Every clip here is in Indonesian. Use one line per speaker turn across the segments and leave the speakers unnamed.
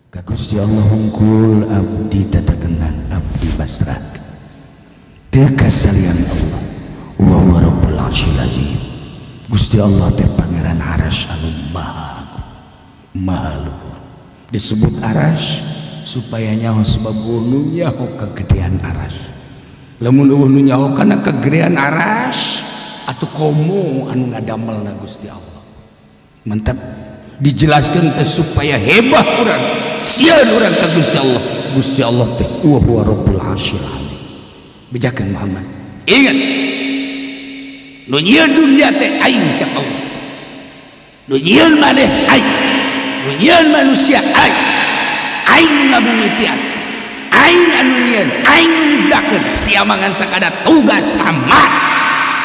Ka Gusti Allah hungkul abdi tatakenan abdi basrak teu kasalian Allah wa huwa rabbul arsyil azim. Gusti Allah teh pangeran aras anu maha luhur. Disebut aras supaya nyaho sebab nu nyaho kegedean aras. Lamun nu nyaho kana kegedean aras atuh komo anu ngadamelna Gusti Allah. Mantap dijelaskan teh supaya hebat urang sieun urang ka Gusti Allah. Gusti Allah teh wa huwa rabbul arsyil azim. Bejakeun Muhammad ingat nu nyieun dunya teh aing cak Allah, nu nyieun maneh aing, nu nyieun manusia aing ngabungitian, aing anu nyieun, aing nyiptakeun, sia mangan sakada tugas Muhammad.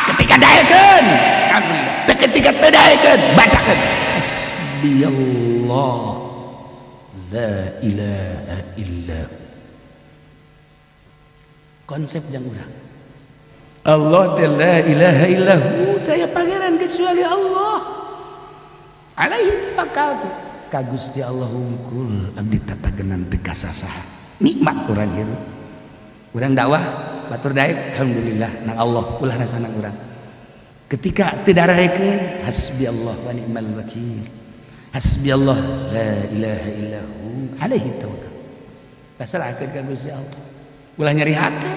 Ketika daekeun alhamdulillah, ketika teu daekeun bacakeun hasbiyallah la ilaha illa konsep jang urang Allah la ilaha illahu daya pangeran kecuali Allah alaihi tawakkaltu ka Gusti Allah hungkul abdi tatagenan teu kasasaha nikmat urang hirup urang dakwah batur daek alhamdulillah nang Allah ulah rasana urang ketika teu daraekeun hasbiyallah wa ni'mal wakil hasbiyallah la ilaha illahu alaihi tawakkaltu pasrahkeun ka Gusti Allah ulah nyeri hati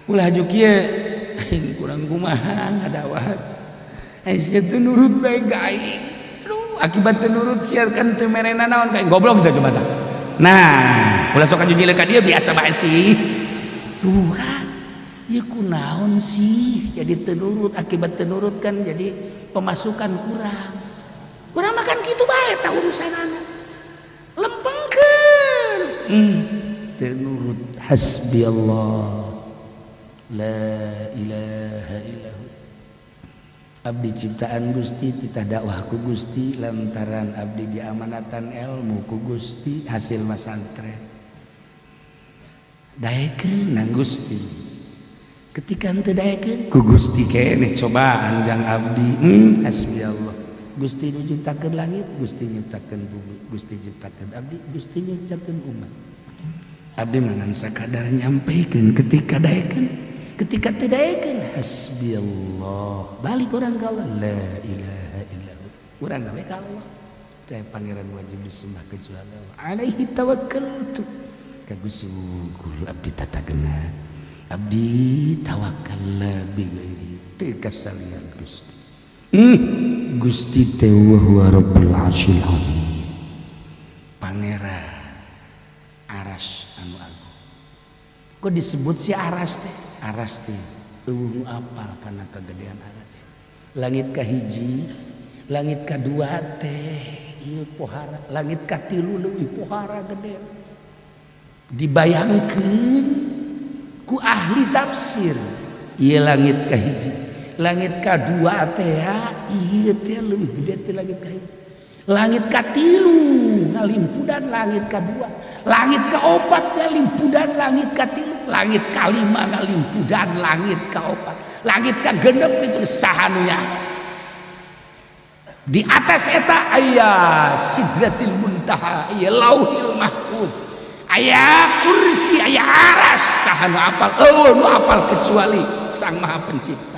ulah aju kieu aing kurang kumaha ngadawah aya teu nurut bae ka aing aduh akibat teu nurut siarkan teu merena naon ka aing goblok teh cuma tah nah ulah sok aju nyileh ka dieu biasa bae sih Tuhan ieu kunaon sih jadi teu nurut akibat teu nurut kan jadi pemasukan kurang makan kitu bae tah urusanana lempengkeun teu nurut hasbiyallah la ilaha illahu abdi ciptaan Gusti titah dakwah ku Gusti lantaran abdi diamanatan ilmu ku Gusti hasil masantren daekeun nang Gusti ketika teu daekeun ku Gusti keneh cobaan jang abdi hasbiyallah Gusti nu nyiptakeun langit Gusti nyiptakeun bumi Gusti nyiptakeun abdi Gusti nyiptakeun umat abdi mangan sakadar nyampaikan ketika daekeun ketika teu daekeun hasbiyallah balik urang ka Allah la ilaha illallah urang gawe ka Allah teh pangeran wajib disembah kecuali Allah alaihi tawakkaltu ka Gusti hungkul abdi tatagenan abdi tawakkal bi ghairi teu kasalian Gusti Gusti teh wa huwa rabbul arsyil azim pangeran aras anu agung kok disebut si aras teh nu apal karena kegedean aras langit kahiji langit kadua teh ieu pohara langit katilu leuwih pohara gede dibayangkeun ku ahli tafsir ieu langit kahiji langit kadua teh ieu teh leuwih gede ti langit kahiji langit katilu ngalimpudan langit kadua langit kaopat ngalimpudan langit katilu langit kalima ngalimpudan langit kaopat langit kagenep itu sahanunya di atas eta aya sidratil muntaha aya lauhil mahfuz aya kursi aya aras sahanu apal nu apal kecuali sang maha pencipta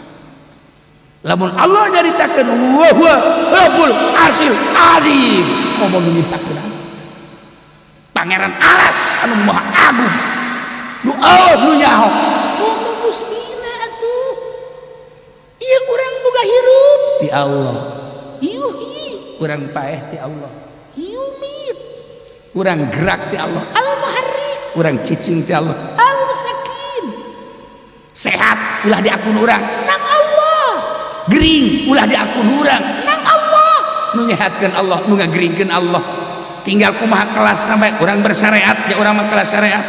lamun Allah nyaritakeun wa huwa rabbul arsyil azim komo nyiptakeun pangeran aras anu maha agung nu Allah nu nyaho komo Gustina atuh ieu urang boga hirup ti Allah yuhi urang paeh ti Allah yumit urang gerak ti Allah al muharrik urang cicing ti Allah al musakin sehat ulah diakun urang nang Allah gering ulah diakun urang nang Allah nu nyehatkeun Allah nu ngageringkeun Allah tinggal kumaha kelas sampai orang bersyariat ya orang mah kelas syariat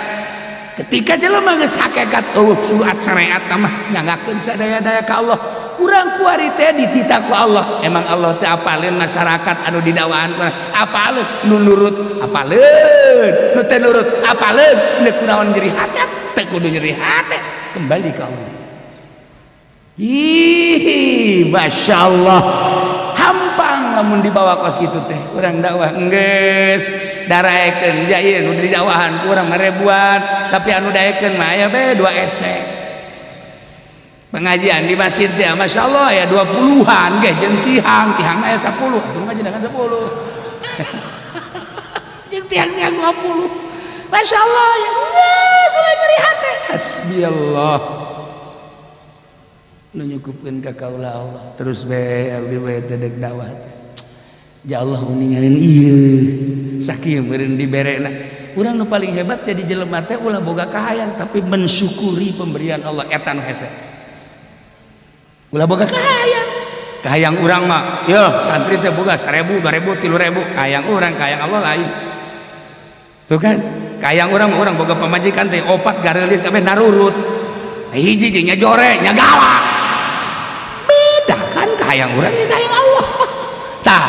ketika jelema geus hakikat surat syariat mah nyangakeun sadaya-daya ka Allah urang kuari teh ditita ku Allah emang Allah teh apaleun masyarakat anu didakwahan apaleun nu nurut apaleun nu teu nurut apaleun nu kunaon nyeri hati teh kudu nyeri hati kembali ka Allah ih masyaallah hampang lamun dibawa kos gitu teh urang dakwah enggeus daraekeun ja ieu nu di dawahan kurang ribuan tapi anu daekeun mah aya bae 2 esek pengajian di masjid teh Masya Allah ya 20-an ge jeung tihang aya 10 atuh ngaji dengan 10 jeung tihang 20 Masya Allah ya sulai nyeri hati hasbi Allah nu nyukupkeun ka kaula Allah terus bae abdi bae teh deuk dakwah ya Allah uningan ieu sakieu meureun diberena urang nu paling hebat jadi jelema teh ulah boga kahayang tapi mensyukuri pemberian Allah eta nu hese ulah boga kahayang urang mah yo santri teh boga 1000 2000 3000 kahayang urang kahayang Allah lain tuh kan kahayang urang boga pamajikan teh opat gareulis kabeh narurut hiji jeung nya jore nya galak beda kan kahayang urang jeung kahayang Allah tah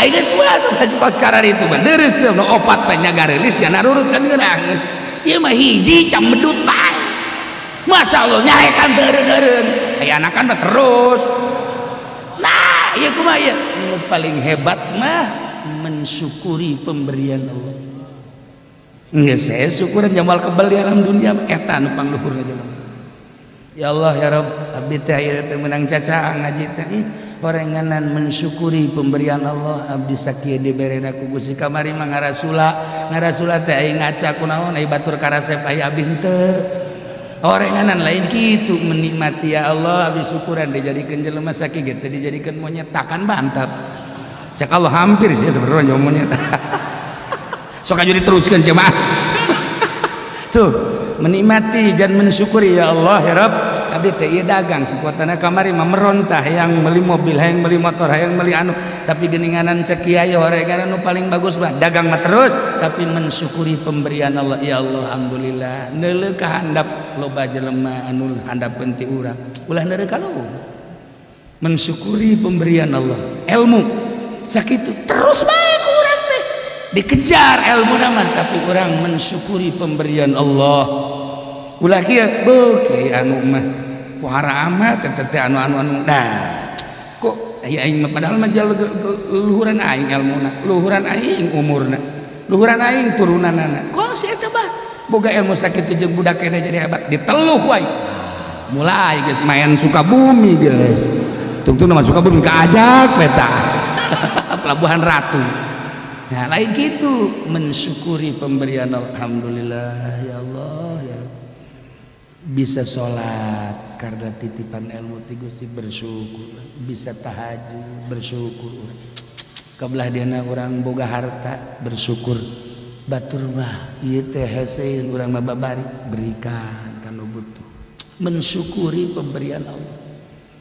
ayeuna kumaha tuh kos karar itu mah leureus teh nu opat teh nya gareulis nya narurut kan geunangeun ieu mah hiji cam medut bae Masya Allah nyarekan teureun aya anakan mah terus nah ieu kumaha ieu nu paling hebat mah mensyukuri pemberian Allah geus saya syukuran jamal kebal di alam dunia eta nu pangluhurna jelema ya Allah ya Rabb abdi teh aya teh meunang caca ngaji teh orenganan mensyukuri pemberian Allah abdi sakieu diberena ku Gusti kamari mah ngarasula teh aing ngaca kunaon ai batur karasep aya abdi teu orenganan lain kitu menikmati ya Allah abdi syukuran dijadikeun jelema sakieu teh dijadikeun monyet takan mantap cek Allah hampir sih sebenarnya monyet sok aja diteruskan jemaah tuh menikmati dan mensyukuri ya Allah ya Rabb abdi teh ieu dagang sekuatana kamari mah merontah hayang meuli mobil hayang meuli motor hayang meuli anu tapi geuninganan cek kiai horeganan nu paling bagus mah dagang mah terus tapi mensyukuri pemberian Allah ya Allah alhamdulillah neuleuh ka handap loba jelema anu handapkeun ti urang ulah neureuh ka leuweung mensyukuri pemberian Allah ilmu sakitu terus bae ku urang teh dikejar ilmu mah tapi urang mensyukuri pemberian Allah ulah kieu beuh kiai anu mah wara amat teh anu dah kok aing mah padahal mah luhuran aing ilmuna luhuran aing umurna luhuran aing turunanana kok si eta bah boga ilmu sakitu jeung budak keneh jadi hebat diteluh wae mulai geus main Sukabumi geus tungtungna mah Sukabumi kaajak peta Pelabuhan Ratu nah lain gitu mensyukuri pemberian alhamdulillah ya Allah ya Rabbi. Bisa sholat karena titipan ilmu ti Gusti bersyukur bisa tahajud bersyukur kabelah diana urang boga harta bersyukur batur mah ieu teh hese urang mah babari berikan kanu butuh mensyukuri pemberian Allah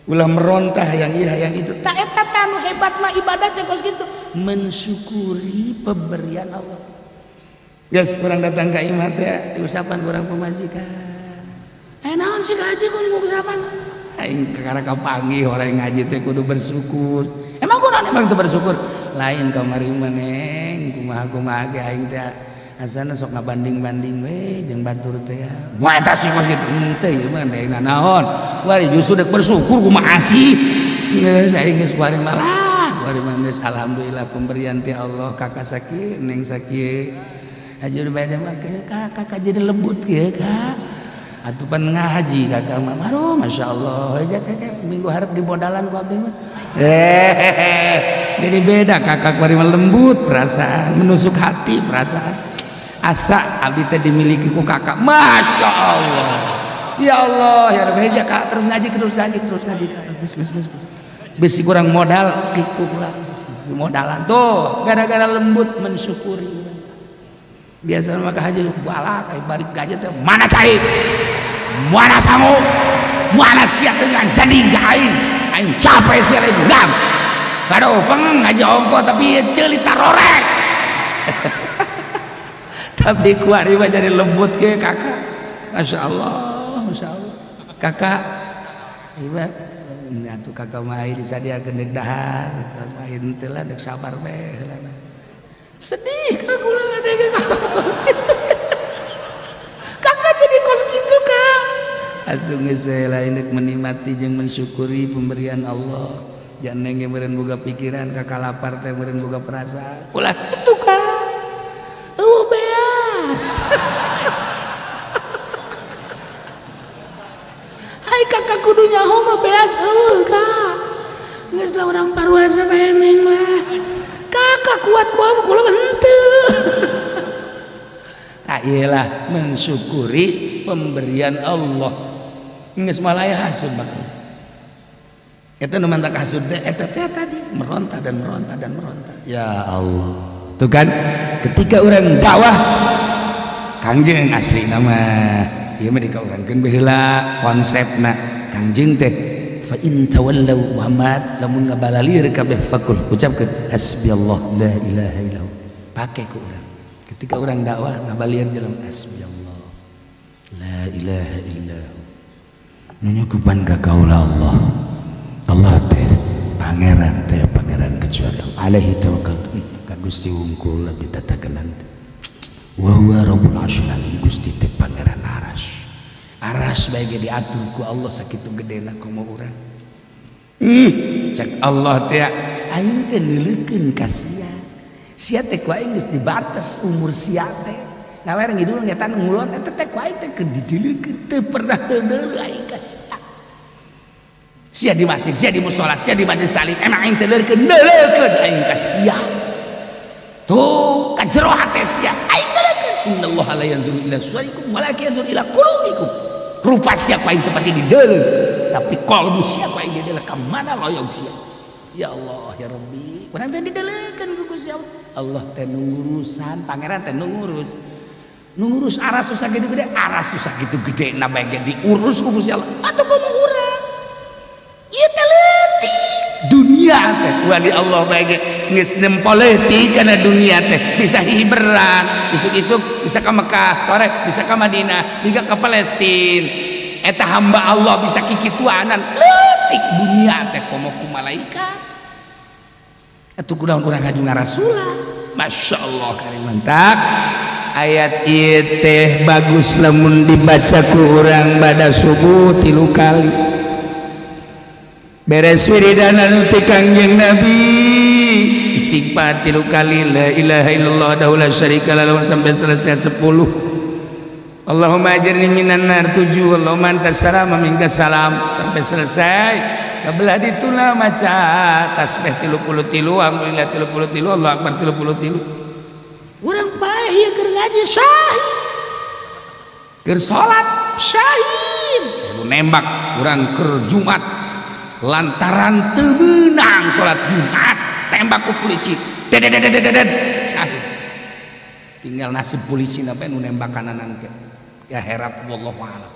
ulah merontah yang ieu yang itu tak eta anu hebat mah ibadat teh kos kitu mensyukuri pemberian Allah geus urang datang ka imah teh diusapan urang pemajikan naon sih ngaji kok mau usapan aing karena kapanggih orang ngaji teh kudu bersyukur emang kunaon emang teu bersyukur lain kamari maneng kumaha ge aing teh asana sok ngabanding-banding we jeung batur teh moal eta sih kos kitu teh ieu mah teh naon wari justru dek bersyukur kumaha sih geus aing geus kuari malah kuari mah geus alhamdulillah pemberian ti Allah kakak sakieu neng sakieu hajur bae mah kakak jadi lembut kieu kak atupan ngaji kakak mah aduh Masya Allah aja kakak minggu harap di modalan ku abdi mah jadi beda kakak mari mah lembut perasaan menusuk hati perasaan asa abdi teh dimiliki ku kakak Masya Allah ya Allah ya Rabbi aja kak terus ngaji besi kurang modal kiku kurang modalan tuh gara-gara lembut mensyukuri biasa mah haji balak ai balik gaji teh mana cai mana sangu mana siap dengan jadi aing capek sia lain gam kado peng ngaji ongko tapi ceuli tarorek tapi kuari mah jadi lembut ke kakak Masya Allah kakak iba atuh kakak mah disadiakeun deuk dahar main teh lah deuk sabar bae sedih aku ada kakak jadi kos gitu kak atuh geus bae lain menikmati jeung mensyukuri pemberian Allah jangan nenge meureun boga pikiran kakak lapar teh meureun boga perasaan ulah kitu kak Hai kakak kudu nyaho mah beas eueuh kak geus lah urang paruasa meneng lah kakak kuat kula henteu. Tak iyalah mensyukuri pemberian Allah geus malaya hasud bakal eta nu mantak hasud teh eta teh tadi meronta dan meronta dan meronta ya Allah tuh kan ketika orang dakwah Kangjeng asli nama ieu mah dikaurangkeun baheula konsepna Kangjeng teh fa in tawallau Muhammad lamun ngabalalir kabeh fakul ucapkeun hasbiyallah la ilaha illallah pake ku urang ketika orang dakwah ngabaliar jalan hasbiyallah la ilaha illallah nyukupan ka kaula Allah teh pangeran kecuali alaihi tawakkaltu ka Gusti wungkul lebih tatakenan wa huwa rabbul arsyil azim Gusti teh pangeran aras bae ge diatur ku Allah sakitu gedena komo urang cek Allah teh aing teh neuleukeun ka sia teh ku aing geus dibatas umur sia teh ngawer ngidul ngetan ngulon eta teh ku aing teh didileukkeun teu pernah teu neuleuh aing ka sia di masjid, sia di mushola, sia di majelis taklim emang aing teu neuleukeun aing ka sia tuh ka jero hate sia aing neuleukeun innallaha la yanzuru ila suwarikum walakin yanzuru ila qulubikum rupa sia ku aing teu pati dideuleuh tapi qalbu sia ku aing dideuleuh ka mana loyog sia ya Allah ya Rabbi urang teh dideuleukeun ku Gusti Allah teh nu ngurusan pangeran teh nu ngurus aras susah gede-gede aras susah gitu gede na bae diurus ku Gusti Allah atuh komo urang ieu teh leutik dunia teh wali Allah bae geus nempoleutik kana dunia teh bisa hiberan isuk-isuk bisa ka Mekah sore bisa ka Madinah bisa ka Palestina eta hamba Allah bisa kikituanan leutik dunia teh komo ku malaikat atuh kunaon urang ngaju ngarasulah Masya Allah karim mantap ayat ieu teh bagus lamun dibaca ku urang bada subuh 3 kali beres wiridan anu ti Kangjeng Nabi istighfar 3 kali la ilaha illallah wahdahu la syarika lahu sampai selesai 10 Allahumma ajirni minan nar 7 Allahumma antas salam minka salam sampai selesai kabelah dituna maca tasbih 33 alhamdulillah 33 Allahu akbar 33 urang paeh ieu keur ngaji syahid keur salat syahid nembak urang keur Jumat lantaran teu meunang salat Jumat tembak ku polisi dedet syahid tinggal nasib polisi na nu nembak kananan ke ya herap wallahu a'lam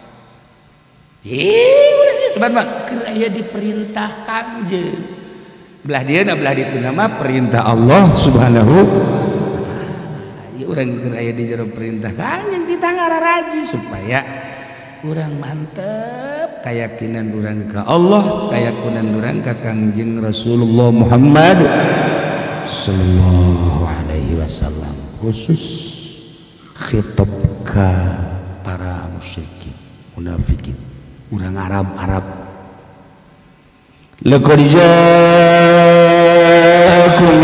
udah sih sebenarnya keur aya diperintah Kangjeng belah dieuna belah ditu nama perintah Allah subhanahu wa ta'ala ieu urang keur aya di jero perintah Kangjeng kita ngararaji supaya urang mantep keyakinan urang ka Allah keyakinan urang ka Kangjeng Rasulullah Muhammad sallallahu alaihi wasallam khusus khitab ka para musyrikin munafikin urang Arab laqad jaakum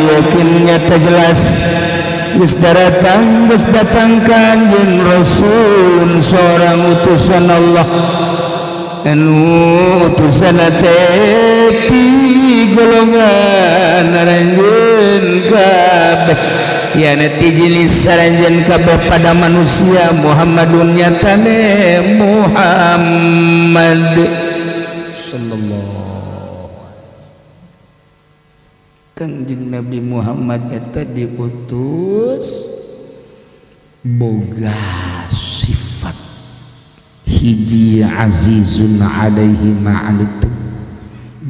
yakin nyata jelas geus datang Kanjeng Rasul seorang utusan Allah anu utusan teh ti golongan aranjeun kabeh ya ti jenis aranjeun kabeh pada manusia Muhammadun nyatane Muhammad sallallahu alaihi wasallam Kanjeng Nabi Muhammad eta diutus boga sifat hiji azizun alaihi ma'anitum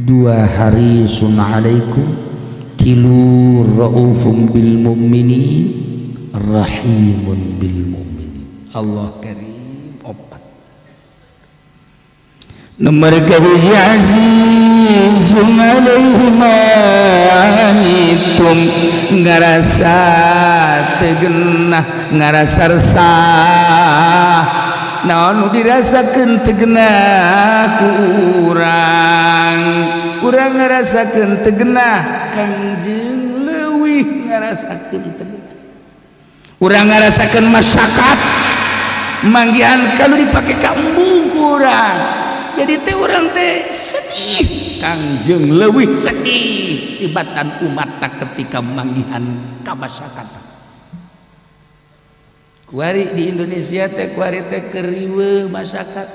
2 harisun alaikum 3 raufum bil mu'minin rahimun bil mu'minin Allah karim 4 nomor kahiji azizun alaihi ma'anitum ngarasa tegenah ngarasa resah naon dirasakeun teu genah ku urang ngarasakeun teu genah Kangjeng leuwih ngarasakeun teu genah urang ngarasakeun masyarakat manggihan kalau dipakai ka embung kurang jadi teh urang teh sedih Kangjeng leuwih sedih tibatan umat ketika manggihan ka masyarakat kuari di Indonesia teh kuari teh keriweuh masyarakat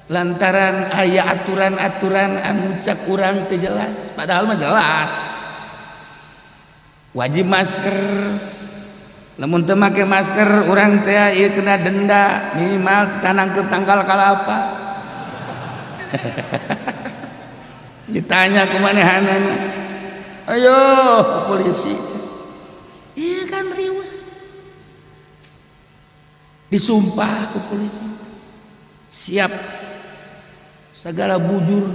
lantaran aya aturan-aturan anu cak urang teu jelas padahal mah jelas wajib masker lamun teu make masker urang teh ieu kena denda minimal tanangkeun tanggal kalapa ditanya kumanehanana ayo ke polisi iya kan riweuh disumpah ke polisi siap segala bujur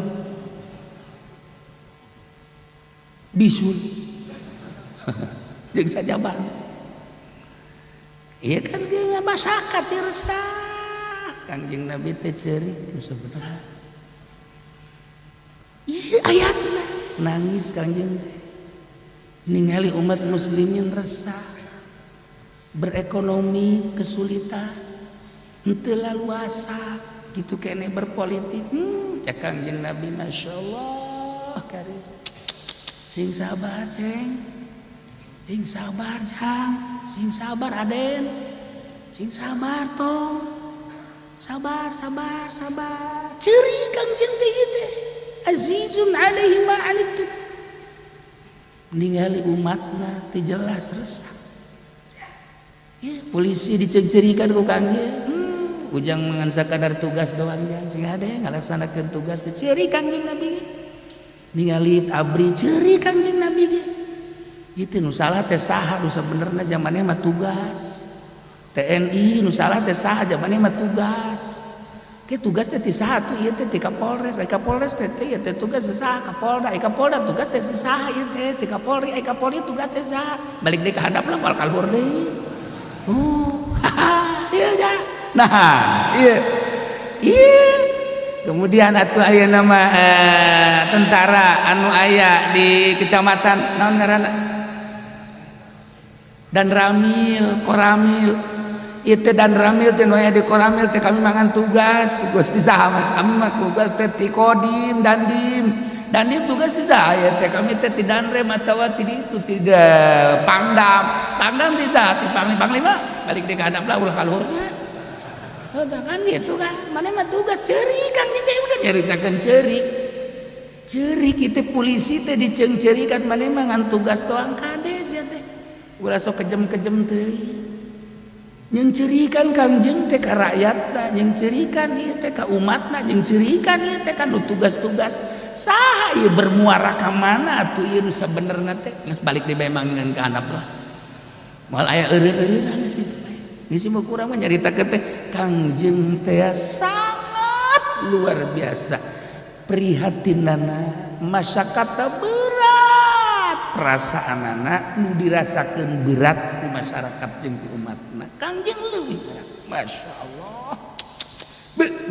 bisul jeung sajaban iya kan ge masyarakat resah Kangjeng Nabi teh ceurik sebenarnya iya ayatna nangis Kangjeng teh ningali umat muslimin resah berekonomi kesulitan henteu laluasa gitu kene berpolitik cek Kangjeng Nabi masyaallah karim sing sabar ceng sing sabar jang sing sabar aden sing sabar tong sabar ceuri Kangjeng teh teh azizun alaihi ma anittum ningali umatna teu jelas resah ya, polisi dicengcerikan ku Kangjeng ujang mangan sakadar tugas doang jang sing ade ngalaksanakeun tugas teh ceuri Kangjeng Nabi ningali abri ceuri Kangjeng Nabi ge itu nu salah teh saha nu sabenerna zamanna mah tugas TNI nu salah teh saha zamanna mah tugas ke tugas teh ti saha tuh ieu teh ti Kapolres Kapolres teh ieu teh tugas teh saha Kapolda Kapolda tugas teh saha ieu teh ti Kapolri Kapolri tugas teh saha balik deui ka handap lah moal kaluhur deui iya ya nah iya kemudian atuh aya nama tentara anu aya di kecamatan naon ngaranna dan Ramil Koramil itu dan Ramil teh nu aya di Koramil teh kami mangan tugas Gusti saha kami mah tugas teh ti Kodim Dandim tugas ti saha teh kami teh ti Danrem atawa ti ditu ti Pangdam ti saha ti Panglima balik deui ka handap lah ulah kaluhurnya kan gitu kan mana mah tugas ceuri kan teh udah nyaritakeun ceuri kitu polisi teh dicengcerikan mana mah ngan tugas doang kades ya teh ulah sok kejem-kejem teh nyencerikan Kangjeng teh ka rakyatna nyencerikan ieu teh ka umatna nyencerikan ieu teh kan tugas-tugas saha ieu bermuara ka mana atuh ieu nu sabenerna teh geus balik di bemangan ka handap lah moal aya eureun-eureunna geus kitu ngisi mah kurang mah nyaritakeun teh Kangjeng teh sangat luar biasa prihatinana masyarakat berat perasaanana nu dirasakeun berat ku masyarakat jeung ku umatna Kangjeng leuwih berat masyaallah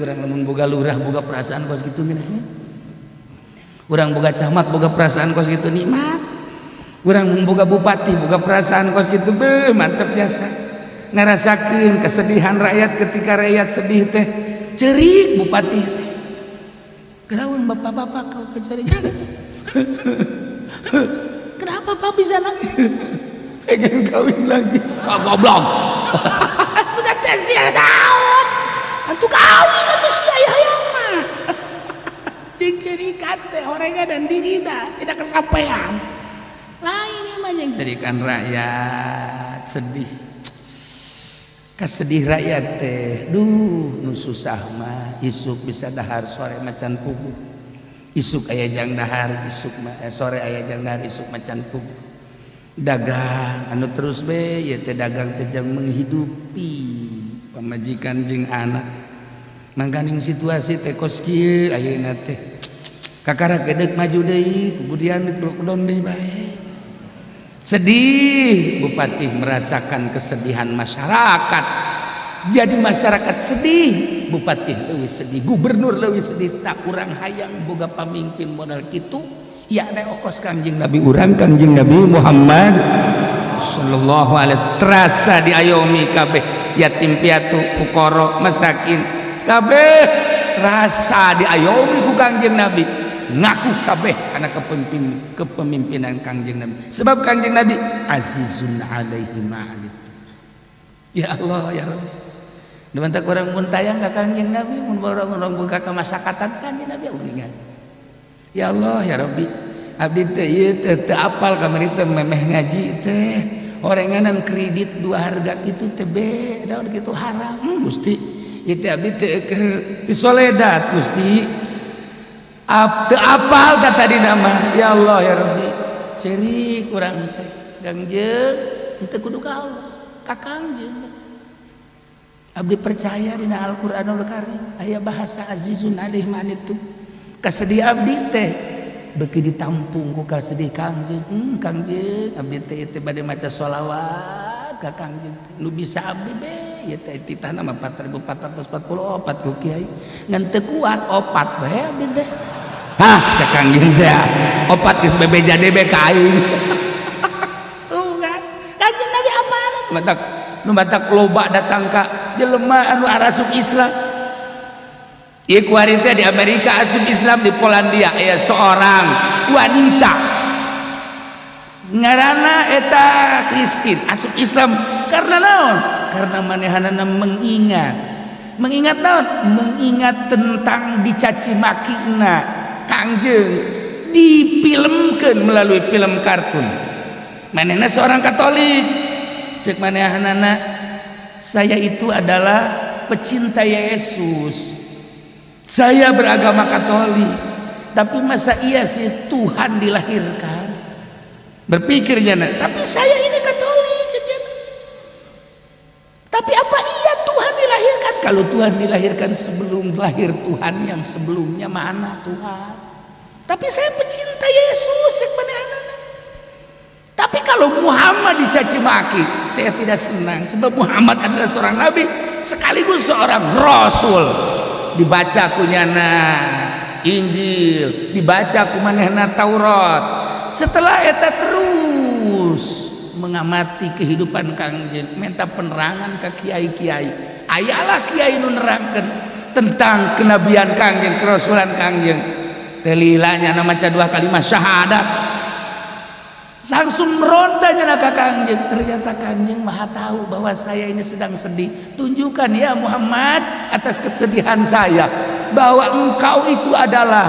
urang lamun boga lurah boga perasaan kos kitu minah urang boga camat boga perasaan kos kitu nikmat urang mun boga bupati boga perasaan kos kitu mantep biasa ngarasakeun kesedihan rakyat ketika rakyat sedih teh ceurik bupati teh kenaon bapak-bapak kau kecari kenapa Pak bisa nangis pengen kawin lagi goblok sudah teh sia daun antu kawin atuh sia hayang mah jeung ceurikan teh horengan dan dirina tidak kesampaian lain mah jeung ceurikan rakyat sedih kasedih rakyat teh duh nu susah mah isuk bisa dahar sore macan puguh isuk aya jang dahar isuk sore aya jang dahar isuk macan puguh dagang anu terus be ieu teh dagang teh jang menghidupi pamajikan jeung anak mangkaning situasi teh kos kieu ayeuna teh kakara gedeg maju deui kemudian dikelok-kelok deui bae sedih bupati merasakan kesedihan masyarakat jadi masyarakat sedih bupati leuwih sedih gubernur leuwih sedih tak kurang hayang boga pamimpin modal kitu ya ada okos Kangjeng Nabi urang Kangjeng Nabi Muhammad sallallahu alaihi wasallam terasa diayomi kabeh yatim piatu fuqara masakin kabeh terasa diayomi ku Kangjeng Nabi ngaku kabeh karena kepemimpinan Kangjeng Nabi sebab Kangjeng Nabi azizun alaihi ma'anit. Ya Allah ya Rabbi demantak orang mun tayang ka Kangjeng Nabi mun orang buka ka masakatan Kangjeng Nabi uningan. Ya Allah ya Rabbi abdi teh ieu teu apal kamari teh memeh ngaji teh orenganan kredit 2 harga kitu teh be daun kitu haram Gusti ieu teh abdi teh keur di Soledad Gusti teu apal ka tadi nama. Ya Allah ya Rabbi ceurik urang teh Kangjeng teu kudu ka Allah ka Kangjeng abdi percaya dina Al-Qur'anul Karim aya bahasa azizun alaihi ma'anittum kasedih abdi teh beuki ditampung ku kasedih Kangjeng Kangjeng abdi teh bade maca sholawat ka Kangjeng nu bisa abdi be ya teh titahna mah 4444 ku kiai ngan teu kuat opat bae abdi teh cak Kangjeng teh opat geus bebeja debe ka aing tuh kan Kangjeng Nabi apaan nu batak loba datang ka jelema anu arasup Islam. Ieu kuari teh di Amerika asup Islam di Polandia aya seorang wanita ngaranna eta Kristin asup Islam karena naon? Karena manehanana mengingat naon? Mengingat tentang dicaci makina Kangjeng difilmkeun melalui film kartun. Manehna seorang Katolik cek manehanana saya itu adalah pecinta Yesus saya beragama Katolik tapi masa iya sih Tuhan dilahirkan berpikirnya tapi saya ini Katolik tapi apa iya Tuhan dilahirkan kalau Tuhan dilahirkan sebelum lahir Tuhan yang sebelumnya mana Tuhan tapi saya pecinta Yesus cek manehanana. Tapi kalau Muhammad dicaci maki, saya tidak senang sebab Muhammad adalah seorang nabi sekaligus seorang rasul. Dibaca kunyana Injil, dibaca kumanehna Taurat. Setelah eta terus mengamati kehidupan Kangjeng, minta penerangan ke kiai-kiai. Ayalah kiai nu nerangkeun tentang kenabian Kangjeng, kerasulan Kangjeng. Telilanya nama maca 2 kalimat syahadat. Langsung merontanya ke Kangjeng. Ternyata Kangjeng maha tahu bahwa saya ini sedang sedih. Tunjukkan ya Muhammad atas kesedihan saya bahwa engkau itu adalah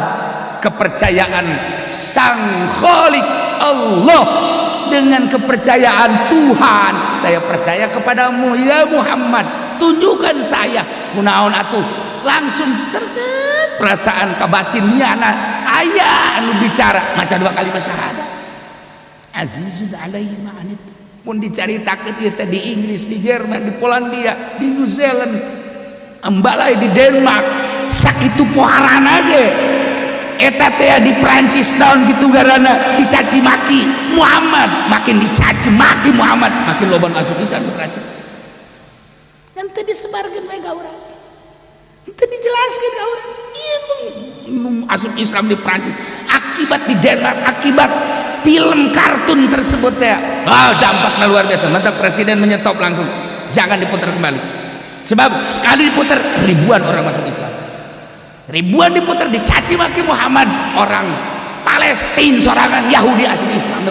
kepercayaan Sang Khalik Allah dengan kepercayaan Tuhan. Saya percaya kepadamu ya Muhammad. Tunjukkan saya kunaon atuh. Langsung perasaan kebatinnya ayah anu bicara maca 2 kalimat syahadat. Azizun alaihi ma'anittum mun dicaritakeun ieu teh di Inggris, di Jerman, di Polandia, di New Zealand, ambalai di Denmark, sakitu poharana ge. Eta teh di Prancis naon kitu garana dicaci maki Muhammad, makin dicaci maki Muhammad, makin loba asup Islam di Prancis. Dan teh disebarkeun bae ka urang. Teu dijelaskeun ka urang. Ieu asup Islam di Prancis, akibat di Denmark, akibat film kartun tersebut ya dampaknya luar biasa. Mantap presiden menyetop langsung jangan diputar kembali sebab sekali diputar ribuan orang masuk Islam, ribuan diputar dicaci maki Muhammad, orang Palestina sorangan Yahudi asli Islam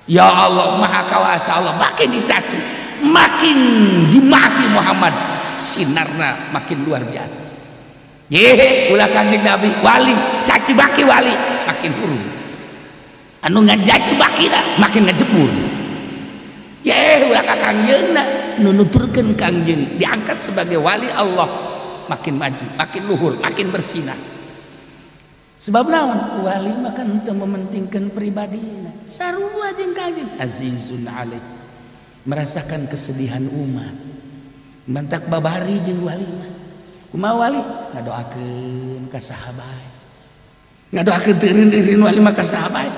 ya Allah maha kawasa Allah makin dicaci makin dimaki Muhammad sinarna makin luar biasa. Ulah Kangjeng Nabi wali caci maki wali makin huru anu ngajaci bakina makin ngejebur. Ulah ka Kangjengna nu nuturkeun Kangjeng diangkat sebagai wali Allah makin maju, makin luhur, makin bersinar. Sebab naon? Wali makan teu mementingkeun pribadina. Sarua jeung Kangjeng azizun alaih. Merasakan kesedihan umat. Mantak babari jeung wali mah. Kumaha wali? Ngadoakeun ka sahabat. Ngadoakeun teu rin wali mah ka sahabat.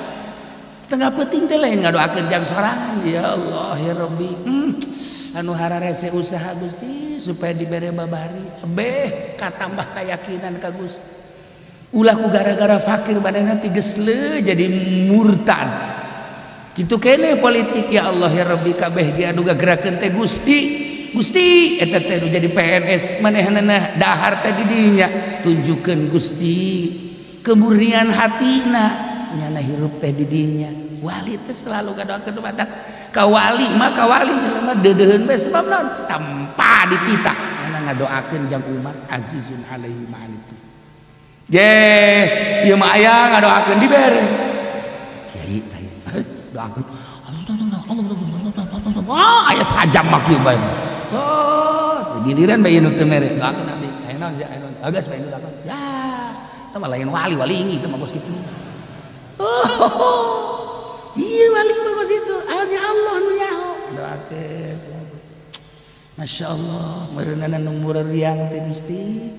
Tengah penting teh lain ngadoakeun jang sorangan. Ya Allah ya Rabbi anu hararese usaha Gusti supaya dibere babari beh katambah keyakinan ka Gusti ulah ku gara-gara fakir badanna tigesle jadi murtad Kitu kene politik ya Allah ya Rabbi kabeh ge anu gagerakeun teh Gusti eta teh jadi PNS manehna dahar teh di dinya tunjukkeun Gusti kemurnian hatina nyana hirup teh di dinya. Wali teh selalu ngadoakeun badak ka wali mah ka wali jelema deudeuheun bae sebab naon tanpa dititah nyana ngadoakeun jang umat azizun alaihi ma'anitu. Ye ieu mah aya ngadoakeun dibere kiai doakeun wah aya sajam mah kieu bae oh giliran bae nu teu mere doakeun abdi aya naon sia aya naon agas bae nu doakeun ya teh mah lain wali ini teh mah bos kitu iya wali mah bos itu aya Allah nu nyaho doakeun Masya Allah meureunana nu mureriang teh Gusti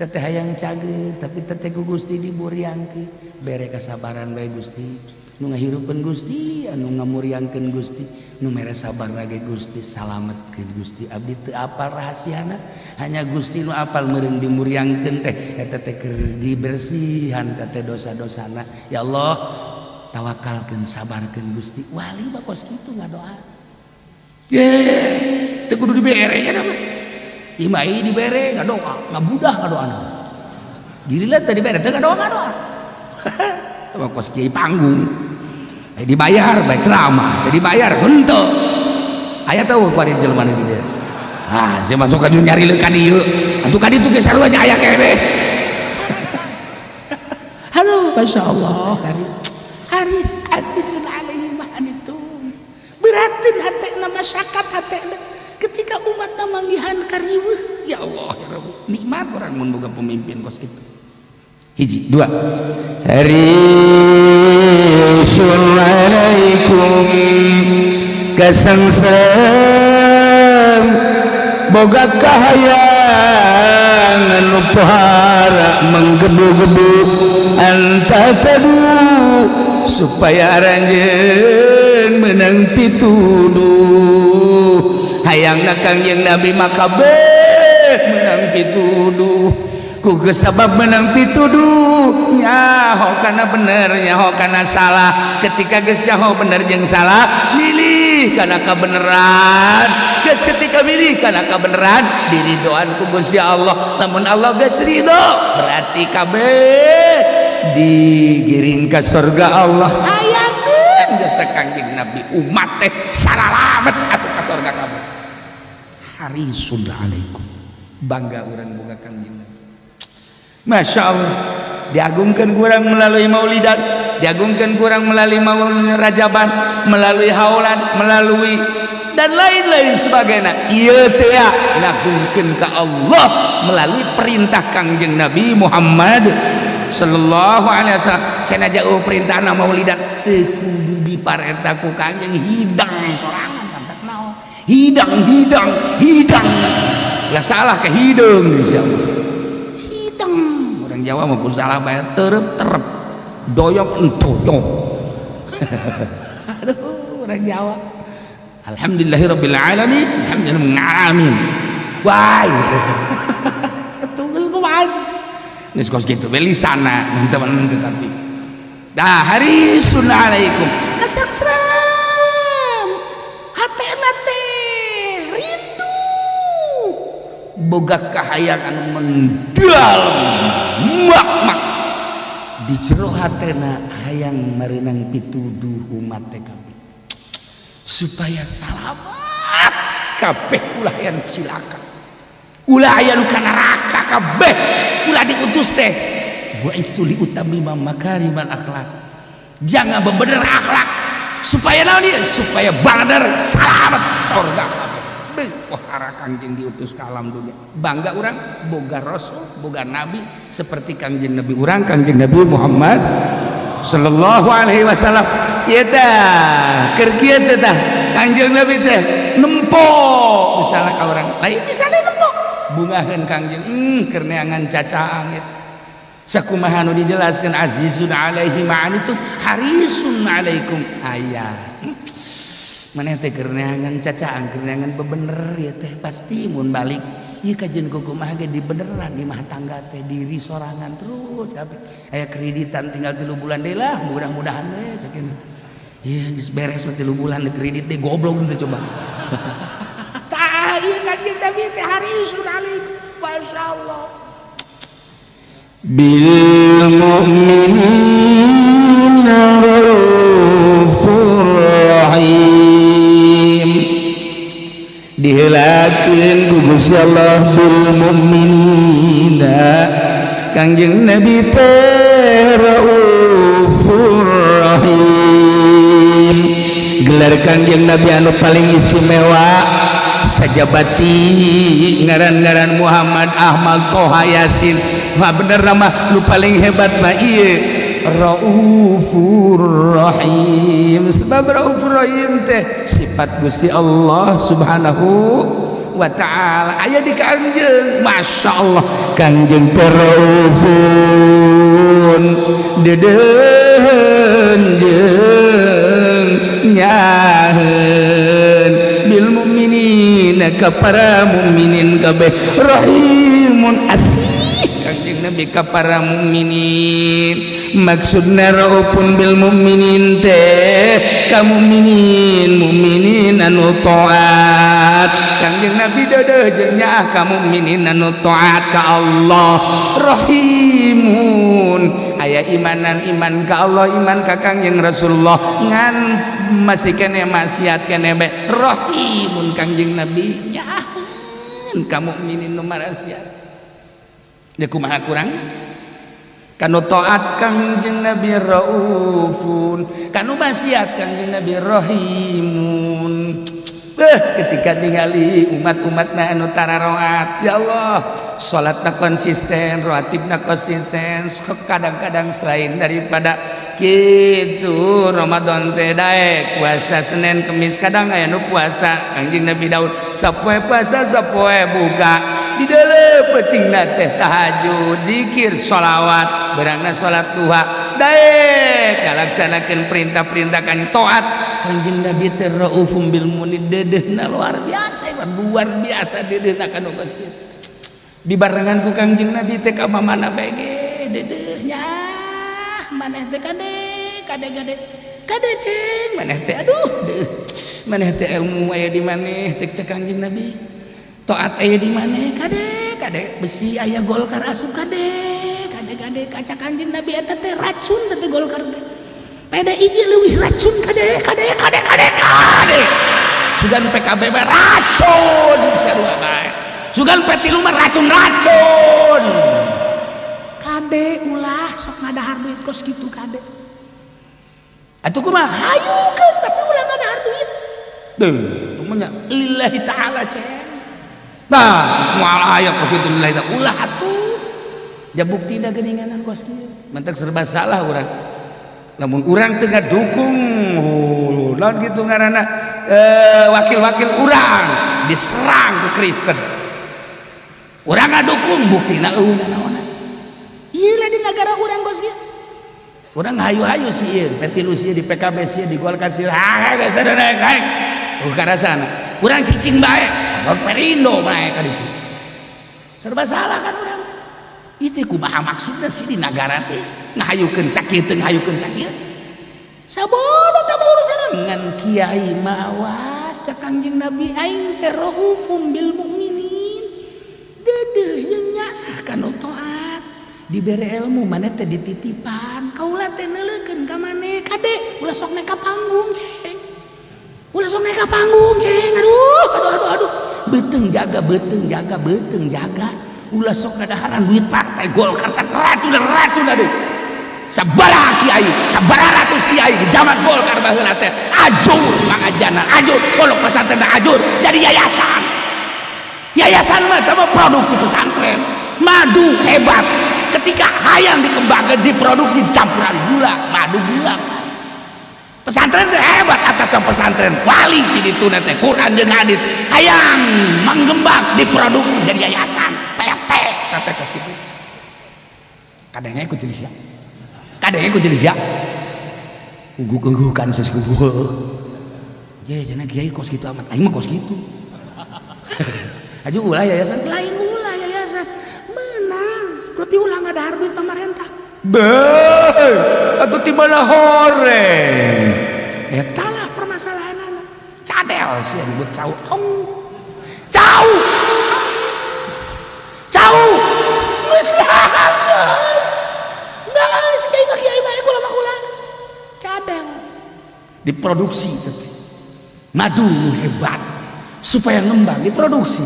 teteh hayang cager tapi teteh ku Gusti diburiangkeun bere kasabaran bae Gusti nu ngahirupkeun Gusti anu ngamuriangkeun Gusti nu mere sabar lagi Gusti salametkeun Gusti abdi teu apal rahasiana hanya Gusti nu apal meureun dimuriangkeun teh eta teh keur dibersihan ka teh dosa-dosana ya Allah tawakalkeun sabarkeun Gusti wali mah kos kitu ngadoa ye teu kudu dibere nya mah imai dibere ngadoa ngabudah ngadoana dirilah teh dibere teu ngadoa teu kos kiai panggung dibayar baik ceramah jadi bayar henteu aya tahu kuari jelema nu dieu saya masuk ka nyari leuh ka dieu atuh ka ditu ge sarua nya aya keneh aduh masyaallah haris azizun alaihi ma'anitum beratin hatena masyarakat hatena ketika umatna manggihan kariweuh ya Allah ya Rabbi nikmat urang mun boga pemimpin kos kitu hiji dua harisun alaikum kasangsam boga kahayangan nu pohara menggebu-gebu anta tadu supaya aranjeun menang pituduh hayangna Kangjeng Nabi makabeh menang pituduh ku gesabab menang pituduh nyaho kana bener nyaho kana salah ketika geus nyaho bener jeung salah milih kana kabeneran geus ketika milih kana kabeneran diridoan ku Gusti Allah lamun Allah geus ridho berarti kabeh digiring ka surga Allah hayangeun jasa Kangjeng Nabi umat teh salalamet asup ka surga kabeh harisun alaikum bangga urang boga Kangjeng Nabi. Masya Allah diagungkan kurang melalui maulidan diagungkan kurang melalui maulid rajaban melalui haulan melalui dan lain-lain sebagainya ieu teh ngagungkeun ka Allah melalui perintah Kangjeng Nabi Muhammad sallallahu alaihi wasallam cenah jauh perintahna maulidan teu kudu diparentah ku Kangjeng hidang sorangan mantap naon hidang lah salah ke hidung insyaallah Jawa maupun salah bayar terep doyok entoyok aduh orang Jawa alhamdulillahirabbil alamin alhamdulillahirabbil wah tunggu kumaha geus kos kitu belisana teman tetapi dah harisun alaikum kasaksram hatena teh rindu boga kahayang anu mendalam mak di jero hatena hayang merenang pituduh umat teh kabeh supaya salamat kabeh ulah aya cilaka ulah aya nu kana neraka kabeh ulah diutus teh bu'istu li utammima makarimal akhlak jangan bebener akhlak supaya naon ieu supaya badar salamat surga wahara Kangjeng diutus ke alam dunia bangga orang boga rasul boga nabi seperti Kangjeng Nabi orang Kangjeng Nabi Muhammad sallallahu alaihi wasallam ieu tah keur kieu teh tah Kangjeng Nabi teh nempo misalna ka urang lain misalna nempo bungaheun Kangjeng keur neangan cacaang sakumaha nu dijelaskeun azizun alaihi ma'anitum harisun alaikum aya maneh teh keur neangan cacaan keur neangan bebener ya teh pasti mun balik ieu kajian kumaha ge di beneran di mah tangga teh diri sorangan terus kabeh aya kreditan tinggal 3 bulan deui lah mudah-mudahan we ceuk kitu ya beres mah 3 bulan kredit deh goblok itu coba. Tah ieu Kanjeng Nabi teh harisun alaikum masyaallah. Bil mu'minina raufur rahim. Diheulakeun ku Gusti Allah bil mu'minina Kanjeng Nabi teh raufur rahim. Gelar Kanjeng Nabi anu paling istimewa sajabati ngaran-ngaran Muhammad Ahmad Toha Yasin. Mah bener mah nu paling hebat mah ieu raufur rahim. Sebab raufur rahim teh sifat Gusti Allah Subhanahu wa ta'ala aya di Kanjeng. masyaallah Kanjeng teh raufun dedeun jeung nyaheun bil mu'minina ka para mukminin kabeh rahimun asih Kanjeng Nabi ka para mukminin. Maksudna raufun bil mukminin teh ka mukminin anu taat Kanjeng Nabi deudeuh jeung nyaah ka mukminin anu taat ka Allah. Rahimun aya imanan iman ka Allah iman ka Kanjeng Rasulullah ngan masih kene maksiat kene be rahimun Kanjeng Nabi nyaaheun ka mukminin nu maksiat. Ya kumaha kurang kanu taat Kanjeng Nabi raufun kanu maksiat Kanjeng Nabi rahimun. Ketika ningali umat-umatna anu tararoat ya Allah salatna konsisten rawatibna konsisten kadang-kadang selain daripada kitu Ramadan teh daek puasa Senin Kemis kadang aya nu puasa Kanjeng Nabi Daud sapoe puasa sapoe buka di dalam pentingna teh tahajud zikir sholawat berangna sholat duha daek ngalaksanakeun perintah-perintah Kanjeng taat Kanjeng Nabi teh raufum bil mu'minin dedeuna luar biasa luar biasa dedeuna kana geus dibarengan ku Kanjeng Nabi teh ka mamana bege dedeunya maneh teh kade ceng maneh teh aduh maneh teh ilmu aya di maneh teh cek Kanjeng Nabi taat aya di maneh kade besi aya Golkar asup kade kaca Kanjeng Nabi eta teh racun teh Golkar teh PDIG leuwih racun kade sugan PKB racun sarua bae sugan P3 mah racun kade ulah sok ngadahar duit kos kitu kade atuh kumaha hayukeun tapi ulah ngadahar duit teuh nya lillahi taala ceng nah moal aya kos kitu lillahi taala ulah atuh ja buktina geuninganan kos kieu mentek serba salah urang namun urang teu ngadukung naon kitu ngaranna wakil-wakil urang diserang ke Kristen urang ngadukung buktina eueuh naon ieu lah di negara urang kos kieu urang hayu-hayu sieun petilu sieun di PKB sieun di Golkar sieun geus ada naik karasana urang cicing bae Perindo bae ka ditu serba salah kan urang itu kumaha maksudna sih di negara teh ngahayukeun sakieu ngahayukeun sakieu sabodo teh urusanna ngan kiai mawas cak Kanjeng Nabi aing teh raufum bil mukminin deudeuh jeung nyaah kanu taat dibere ilmu maneh teh dititipan kaula teh neuleukeun ka maneh kade ulah sok naik ka panggung ceng aduh beuteng jaga ulah sok ngadaharan duit partai Golkar teh racun aduh sabaraha kiai sabaraha ratus kiai di zaman Golkar baheula teh ajur mangajana ajur pondok pesantren ajur jadi yayasan mah teh produksi pesantren madu hebat ketika hayang dikembangkan diproduksi campuran gula madu gula pesantren hebat atas pesantren wali di ditu teh Quran jeung hadis hayang menggembang diproduksi jadi yayasan teh kos kitu kadangnya ikut jadi siap guguk-gugukan sesuatu jadi cenah kiai kos kitu amat aing mah kos kitu aju ulah yayasan lain ulah yayasan menang tapi ulah ngadahar duit pemerintah beuh atuh tibala horeng apal sia disebut cau. Cau. Geus kayak kiai mah kula cadang. Diproduksi tapi madu hebat supaya ngembang diproduksi.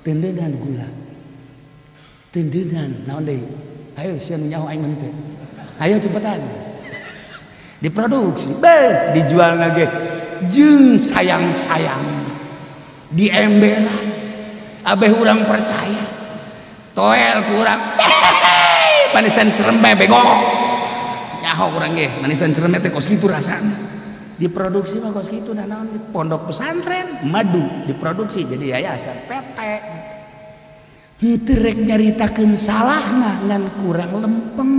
Tendenan gula. Tendenan naon deui? Ayo sia nu nyaho aing mah teh. Ayo cepetan. Diproduksi, dijual lagi jeung sayang-sayang di emberan abeh urang percaya toel kurang manisan serembe bego nyaho urang ge manisan serembe teh kos kitu rasana diproduksi mah kos kitu da naon di pondok pesantren madu diproduksi jadi yayasan PT henteu rek nyaritakeun salahna ngan kurang lempeng.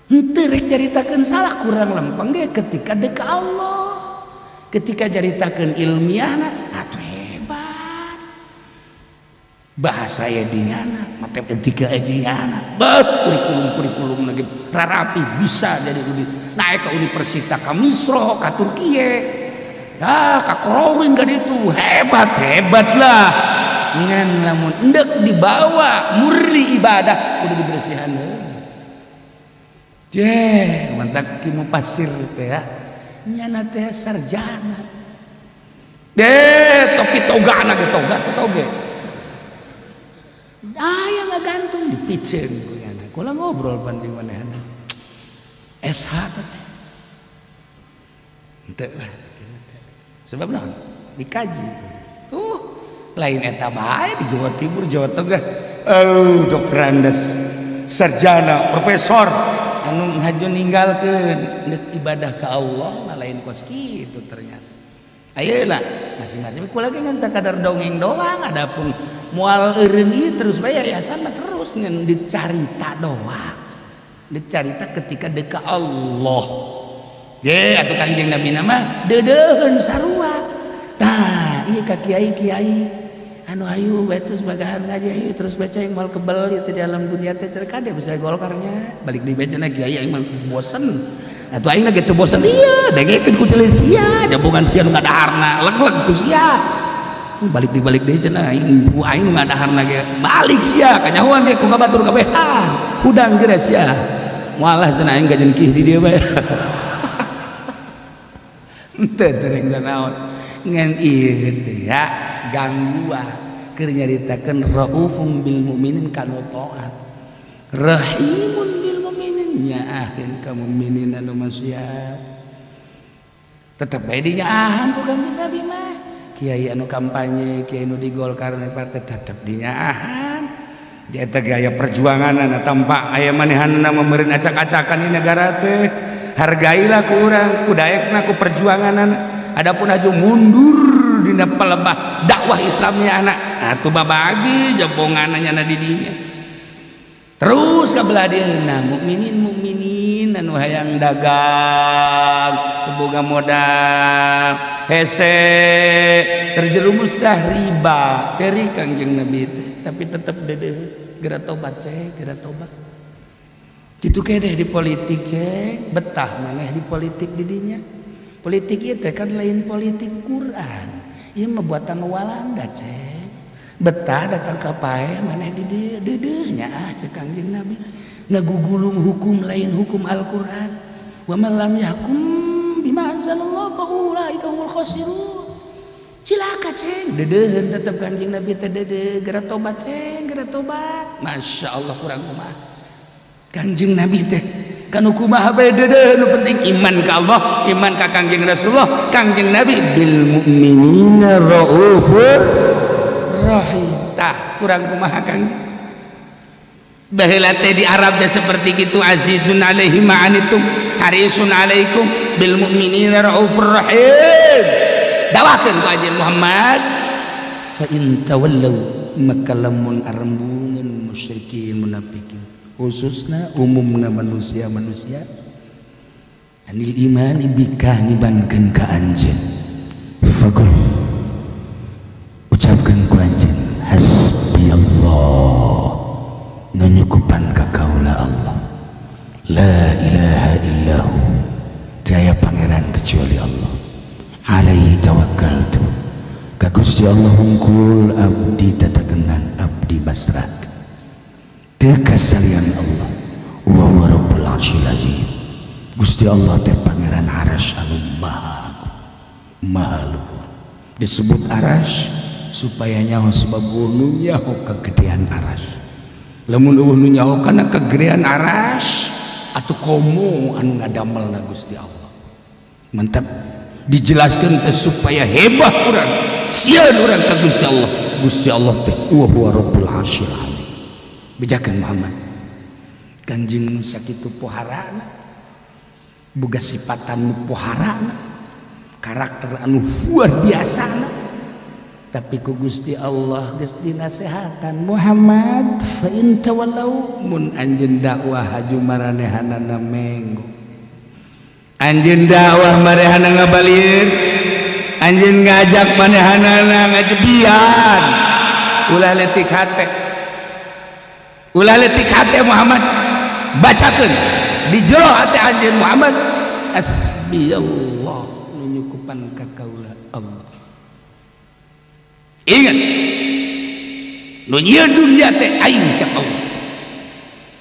Henteu rek nyaritakeun salah kurang lempeng ge ketika deuk ka Allah. Ketika nyaritakeun ilmiahna atuh hebat. Bahasa edingana, matematika edingana, kurikulum lagi rarapi bisa jadi naik ke universitas ka Misro, ka Turkiye. Ya, ka Korowin ka ditu hebat lah. Ngan lamun endek dibawa murni ibadah kudu dibersihan. Mantap kimu pasir teh ya. Nyana teh sarjana. Topi togana ge toge. Aya ngagantung dipiceun ku nyana. Kula ngobrol banding manehna. SH teh. Henteu lah. Sebab naon? Dikaji. Tuh, lain eta bae di Jawa Timur, Jawa Tengah. Dokter Andes, sarjana, profesor anu ngaju ninggalkeun neuk ibadah ka Allah nah lain kos kitu ternyata. Ayeuna masing-masing kula ge ngan sakadar dongeng doang adapun moal eureun ieu terus bae yayasan mah terus ngan dicarita doang. Dicarita ketika deuk ka Allah. Ge atuh Kangjeng Nabi nama deudeuheun sarua. Tah ieu ka kiai-kiai anu ayu betus bagahan ngaji ayu terus baca yang mal kebal itu di alam dunia teh cerek ada bisa golkarnya balik di baca lagi kiai yang mal bosen atau aing lagi teu bosen iya dengekeun ku ceuleuh sia jabungan sia nu ngadaharna leg-leg ku sia balik deui cenah aing ku aing nu ngadaharna ge balik sia kanyahoan ge ku kabatur kabehan hudang geura sia moalah cenah aing gajen kih di dieu bae henteu dereng naon ngan ieu teh ya gangguan keur nyaritakeun raufum bil mukminin kanu taat rahimun bil mukminin nyaaheun ka mukminin anu maksiat tetep bae dinyaahan ku Kanjeng Nabi mah kiai anu kampanye kiai anu digolkar partai tetep dinyaahan dia teh gaya perjuangan tanpa aya manehanna meureun acak-acakan di negara teh hargailah ku urang ku daekna ku perjuanganna adapun aju mundur dina pelebah dakwah Islamnya anak atuh babagi jabonganna nyana di dinya terus kabelah dieuna mukminin anu hayang dagang boga modal hese terjerumus dah riba ceri Kangjeng Nabi teh tapi tetep deudeuh geura tobat cek geura tobat kitu kedeh di politik cek betah maneh di politik di dinya politik ieu teh kan lain politik Quran ieu mah buatan Walanda cek betah datang ka paeh maneh di dieu deudeuh nya cek Kangjeng Nabi ngagugulung hukum lain hukum Al-Qur'an wa man lam yahkum bima anzalallah fa ulaika humul khasirun cilaka cek deudeuheun tetep Kangjeng Nabi teh deudeuh geura tobat cek geura tobat masyaallah kurang kumaha Kangjeng Nabi teh kanu kumaha bae deudeuh nu penting iman ka Allah iman ka Kangjeng Rasulullah Kangjeng Nabi bil mukminina raufur rahim tah kurang kumaha Kangjeng baheula teh di Arab teh seperti kitu azizun alaihi ma'anitum harisun alaikum bil mukminina raufur rahim dawakeun ku anjeun Muhammad fa in tawallaw maka lamun arembungeun musyrikin munafikin khususna umumna manusia anil iman bika ngibankeun ka anjeun faqul ucapkeun ku anjeun hasbiyallah nunyukupan ka kaula Allah la ilaha illahu tiaya pangeran kecuali Allah Gusti Allah hungkul abdi tatagenan abdi basrah teu salian Allah wa huwa rabbul arsyil azim. Gusti Allah teh pangeran arasy anu maha luhur. Disebut arasy supaya nyaho sebab nu nyaho kegedean arasy. Lamun nu nyaho kana kegedean arasy atuh komo anu ngadamelna Gusti Allah. Mantap dijelaskan teh supaya hebat urang sieun urang ka Gusti Allah. Gusti Allah teh wa huwa rabbul arsyil azim. Bejakeun Muhammad Kanjeng sakitu poharana boga sifatan nu poharana karakter anu luar biasa tapi ku Gusti Allah geus dinasehatan Muhammad fa in tawallau mun anjeun dakwah haju maranehanana menggo anjeun dakwah marehana ngabalieur anjeun ngajak manehanana ngajebian ulah letik hate Muhammad bacakeun di jero hate anjeun Muhammad hasbiyallah nu nyukupan ka kaula Allah. Ingat nu nyieun dunya teh aing cak Allah,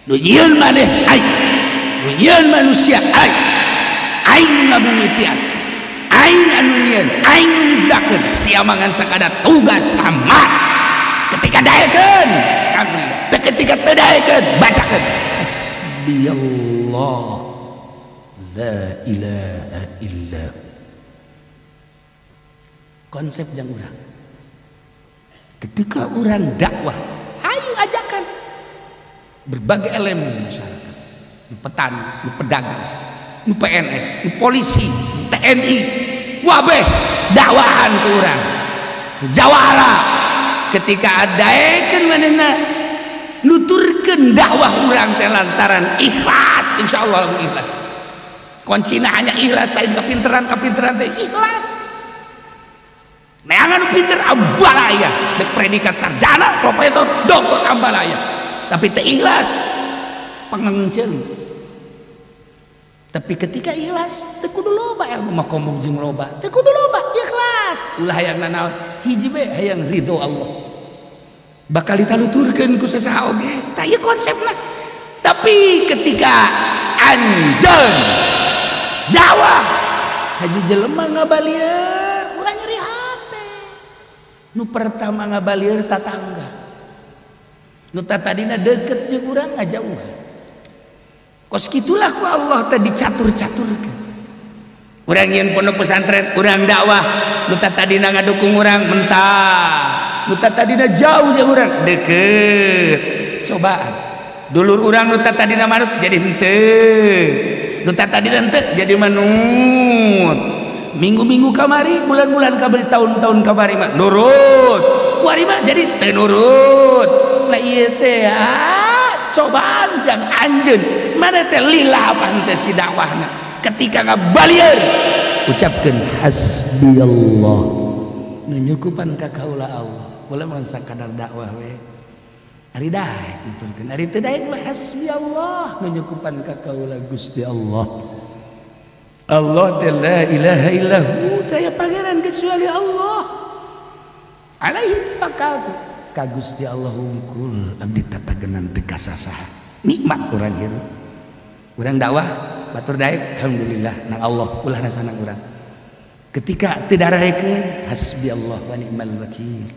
nu nyieun maneh aing, nu nyieun manusia aing nu ngabulitian, aing anu nyieun, aing nu nyiptakeun, sia mangan sakada tugas pamah. Ketika daekeun alhamdulillah, ketika teu daekeun bacakeun hasbiyallah la ilaha illa. Konsep jang urang ketika orang dakwah ayo ajakan berbagai elemen masyarakat, nu petani, nu pedagang, nu PNS, nu polisi, TNI, wabeh dakwahan ke urang jawara ketika adaekeun manehna nuturkeun dakwah urang teh lantaran ikhlas insyaallah ikhlas. Kuncina hanya ikhlas lain kapinteran teh ikhlas. Neangan anu pinter ambalaya dek predikat sarjana, profesor, doktor ambalaya tapi teu ikhlas panganceun. Tapi ketika ikhlas teu kudu loba ilmu mah komo jeung loba, teu kudu loba ikhlas. Ulah hayang naon hiji bae hayang ridho Allah. Bakal ditaluturkeun ku sasaha oge, tah ieu konsepna. Tapi ketika anjeun dakwah haju jelema ngabalieur ulah nyeri hate. Nu pertama ngabalieur tatangga. Nu tadina deket jeung urang ngajauhan. Kos kitulah ku Allah teh dicatur-caturkeun. Urang nyieun pondok pesantren, urang dakwah, nu tadina ngadukung urang mentah. Nu tadina jauh jeung urang deket. Cobaan. Dulur urang nu tadina manut jadi henteu. Nu tadina henteu jadi manut. Minggu-minggu kamari, bulan-bulan kamari, tahun-tahun kamari mah nurut. Kuari mah jadi teu nurut. Lah ieu teh cobaan jang anjeun. Mana teh lillah pante si dakwahna. Ketika ngabalieur ucapkeun hasbiyallah. Nu nyukupan ka kaula Allah. Ulah mah sakadar dakwah we. Ari daek nuturkeun, ari teu daek mah hasbiyallah nu nyukupan ka kaula Gusti Allah. Allah la ilaha illahu taya pangeran kecuali Allah. Alaihi tawakkaltu ka Gusti Allah hungkul abdi tatagenan teu kasasaha. Nikmat urang ieu. Urang dakwah batur daek alhamdulillah nang Allah ulah nasana urang. Ketika teu darahekeun hasbiyallah wa ni'mal wakil.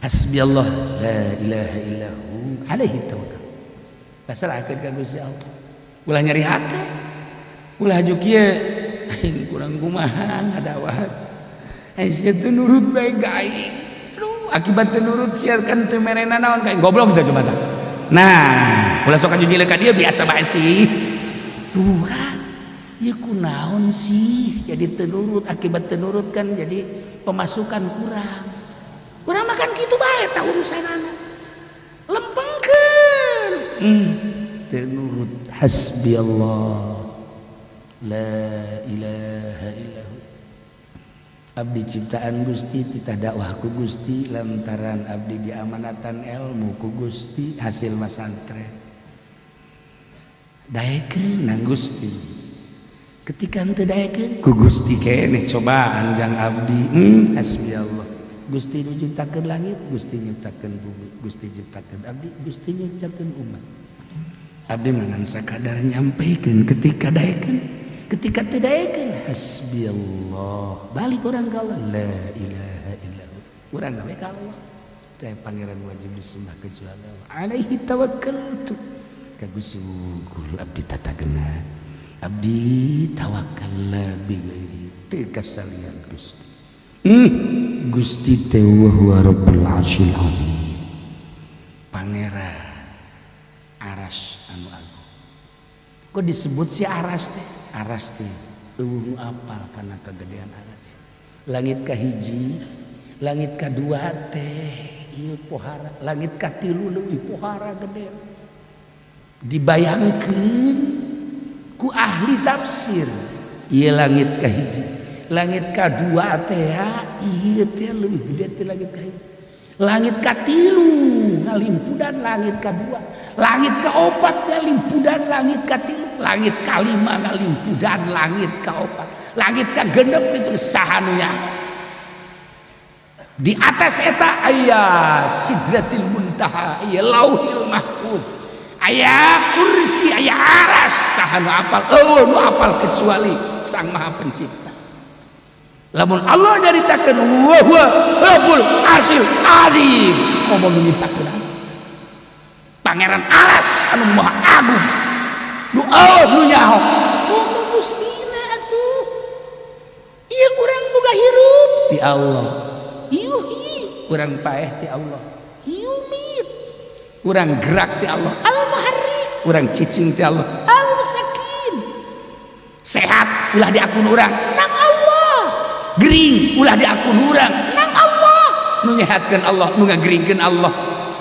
Hasbiyallah la ilaha illahu alaihi tawakkal. Pasrahkeun ka Gusti Allah. Ulah nyeri hate. Ulah haju kieu aing kurang kumaha ngadawahan. Aya teu nurut bae ka aing. Aduh, akibat teu nurut siarkan teu merena naon ka aing goblok teh cuma tah. Nah, ulah sok aju nyileuh ka dieu biasa bae sih. Tuhan, ieu kunaon sih jadi teu nurut, akibat teu nurut kan jadi pemasukan kurang. Urang makan kitu bae tah urusanana. Lempengkeun. Teu nurut hasbiyallah. La ilaha illahu. Abdi ciptaan Gusti titah dakwah ku Gusti lantaran abdi diamanatan ilmu ku Gusti hasil masantren. Daekeun nang Gusti. Ketika henteu daekeun ku Gusti keneh cobaan jang abdi hasbiyallah. Gusti nyiptakeun langit, Gusti nyiptakeun bumi, Gusti nyiptakeun abdi, Gusti nyiptakeun umat. Abdi mangan sakadar nyampaikan ketika daekeun, ketika teu daekeun hasbiyallah, balik urang ka Allah, la ilaha illallah, urang gawe ka Allah. Teh pangeran wajib disembah kecuali Allah. Alaihi tawakkaltu, ka Gusti wungkul abdi tatageuna, abdi tawakal bi ghairi teu kasalian Gusti. Gusti teh wa huwa rabbul arsyil azim, pangeran aras anu agung. Kok disebut si aras teh? Aras teh eueuh apal kana kagedean aras. Langit kahiji, langit kadua teh ieu pohara, langit katilu leuwih pohara gede. Dibayangkeun ku ahli tafsir, ieu langit kahiji, langit kadua teh ieu teh leuwih gede ti langit kahiji. Langit katilu ngalimpudan langit kadua, langit kaopat ngalimpudan langit katilu, langit kalima ngalimpudan langit kaopat, langit kagenep itu sahanunya. Di atas eta aya sidratil muntaha, aya lauhil mahfuz, aya kursi, aya aras, sahanu apal nu apal kecuali Sang Maha Pencipta. Lamun Allah nyaritakeun wa huwa rabbul arsyil azim, ngomong nyiptakeun pangeran aras anu maha agung, nu nu nyaho ngomong Gustina atuh. Ieu urang boga hirup ti Allah, yuhi urang paeh ti Allah, yumit urang gerak ti Allah, al-muharrik urang cicing ti Allah, al-musakin sehat ulah diakun urang nang Allah, gering ulah diakun urang nang Allah, nu nyehatkeun Allah, nu ngageringkeun Allah.